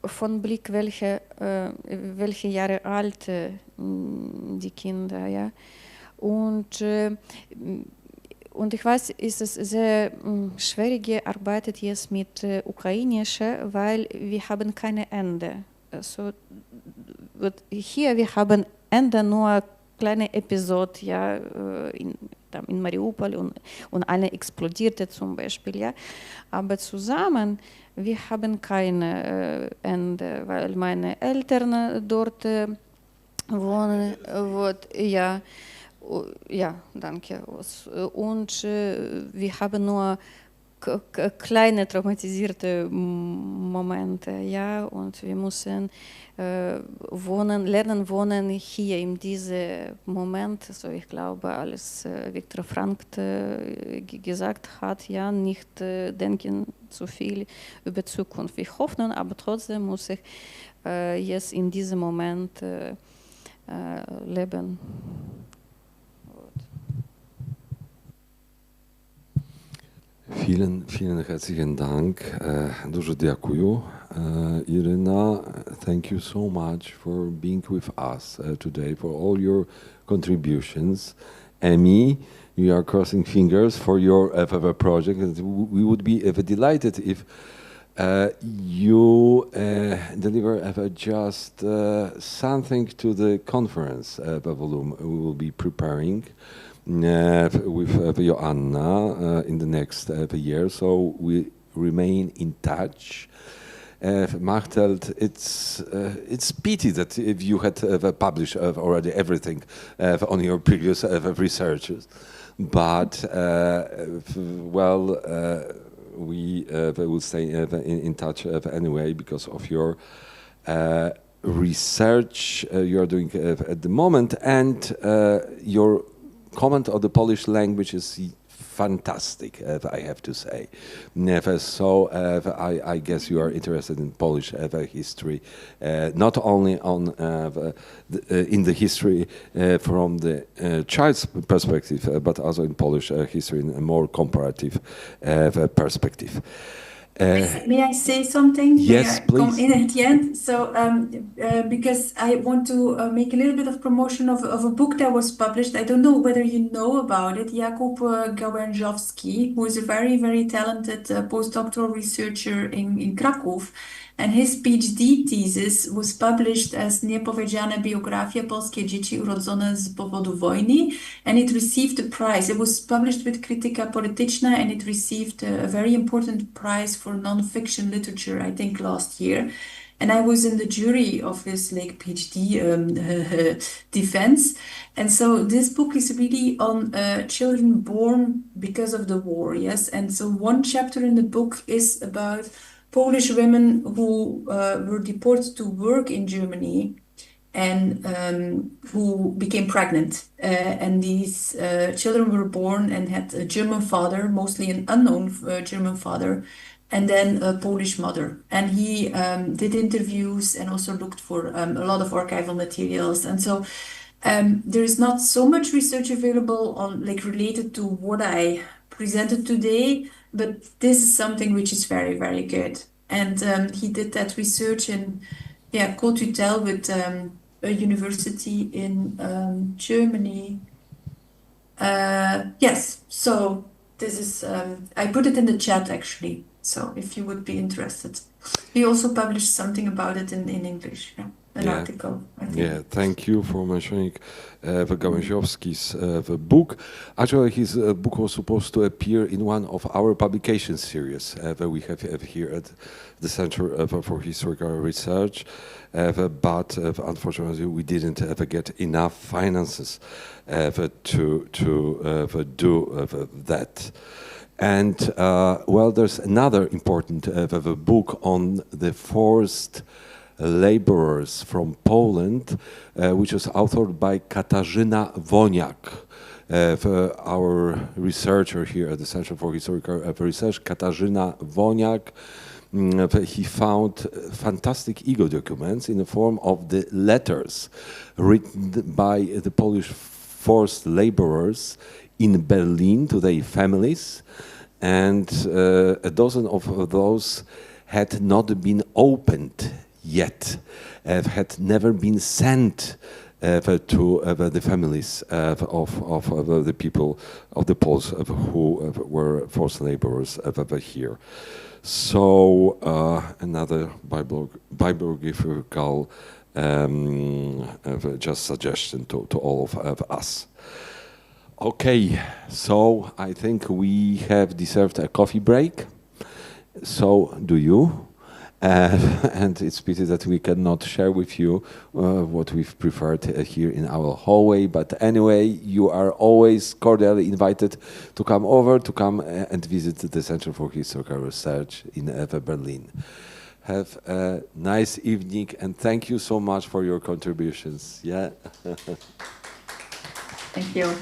von Blick, welche Jahre alt die Kinder, ja. Und ich weiß, ist es sehr schwierig arbeitet jetzt mit Ukrainische, weil wir haben keine Ende. Also hier wir haben Ende nur kleine Episode, ja, in Mariupol und eine explodierte zum Beispiel, ja. Aber zusammen wir haben keine Ende, weil meine Eltern dort wohnen, ja, danke. Und wir haben nur kleine traumatisierte Momente, ja, und wir müssen lernen wohnen hier in diesem Moment, so ich glaube, alles Viktor Frankl gesagt hat, ja, nicht denken zu viel über Zukunft. Wir hoffen, aber trotzdem muss ich jetzt in diesem Moment leben. Vielen herzlichen Dank. Дуже дякую, Iryna. Thank you so much for being with us today, for all your contributions. Emmy, we are crossing fingers for your FFA project. We would be delighted if you deliver just something to the conference volume we will be preparing with Joanna in the next year. So we remain in touch. Machteld, it's pity that if you had published already everything on your previous researches, but we will stay in touch anyway because of your research you are doing at the moment, and your comment on the Polish language is fantastic, I have to say. So I guess you are interested in Polish history, not only on in the history from the child's perspective, but also in Polish history in a more comparative perspective. May I say something? Yes, please. Come in at the end. So, because I want to make a little bit of promotion of a book that was published. I don't know whether you know about it. Jakub Gałęziowski, who is a very, very talented postdoctoral researcher in Kraków. And his PhD thesis was published as Niepowiedziane biografia polskie dzieci urodzone z powodu wojny, and it received a prize. It was published with Krytyka Polityczna, and it received a very important prize for non-fiction literature, I think last year. And I was in the jury of his PhD defense. And so this book is really on children born because of the war, yes? And so one chapter in the book is about Polish women who were deported to work in Germany and who became pregnant. And these children were born and had a German father, mostly an unknown German father, and then a Polish mother. And he did interviews and also looked for a lot of archival materials. And so there is not so much research available on related to what I presented today, but this is something which is very, very good. And he did that research in co-tutel with a university in Germany. Yes, so this is, I put it in the chat actually, so if you would be interested. He also published something about it in English. Yeah. An article, I think. Yeah, thank you for mentioning Gałęziowski's book. Actually, his book was supposed to appear in one of our publication series that we have here at the Center for Historical Research, but unfortunately we didn't ever get enough finances to do that. And there's another important book on the forced laborers from Poland, which was authored by Katarzyna Woniak, our researcher here at the Center for Historical Research. Katarzyna Woniak, he found fantastic Igor documents in the form of the letters written by the Polish forced laborers in Berlin to their families, and a dozen of those had not been opened yet, had never been sent to the families of the people, of the Poles who were forced laborers here. So another biographical just suggestion to all of us. Okay, so I think we have deserved a coffee break. So do you? And it's pity that we cannot share with you what we've prepared here in our hallway. But anyway, you are always cordially invited to come over, to come and visit the Center for Historical Research in Berlin. Have a nice evening, and thank you so much for your contributions. Yeah. Thank you.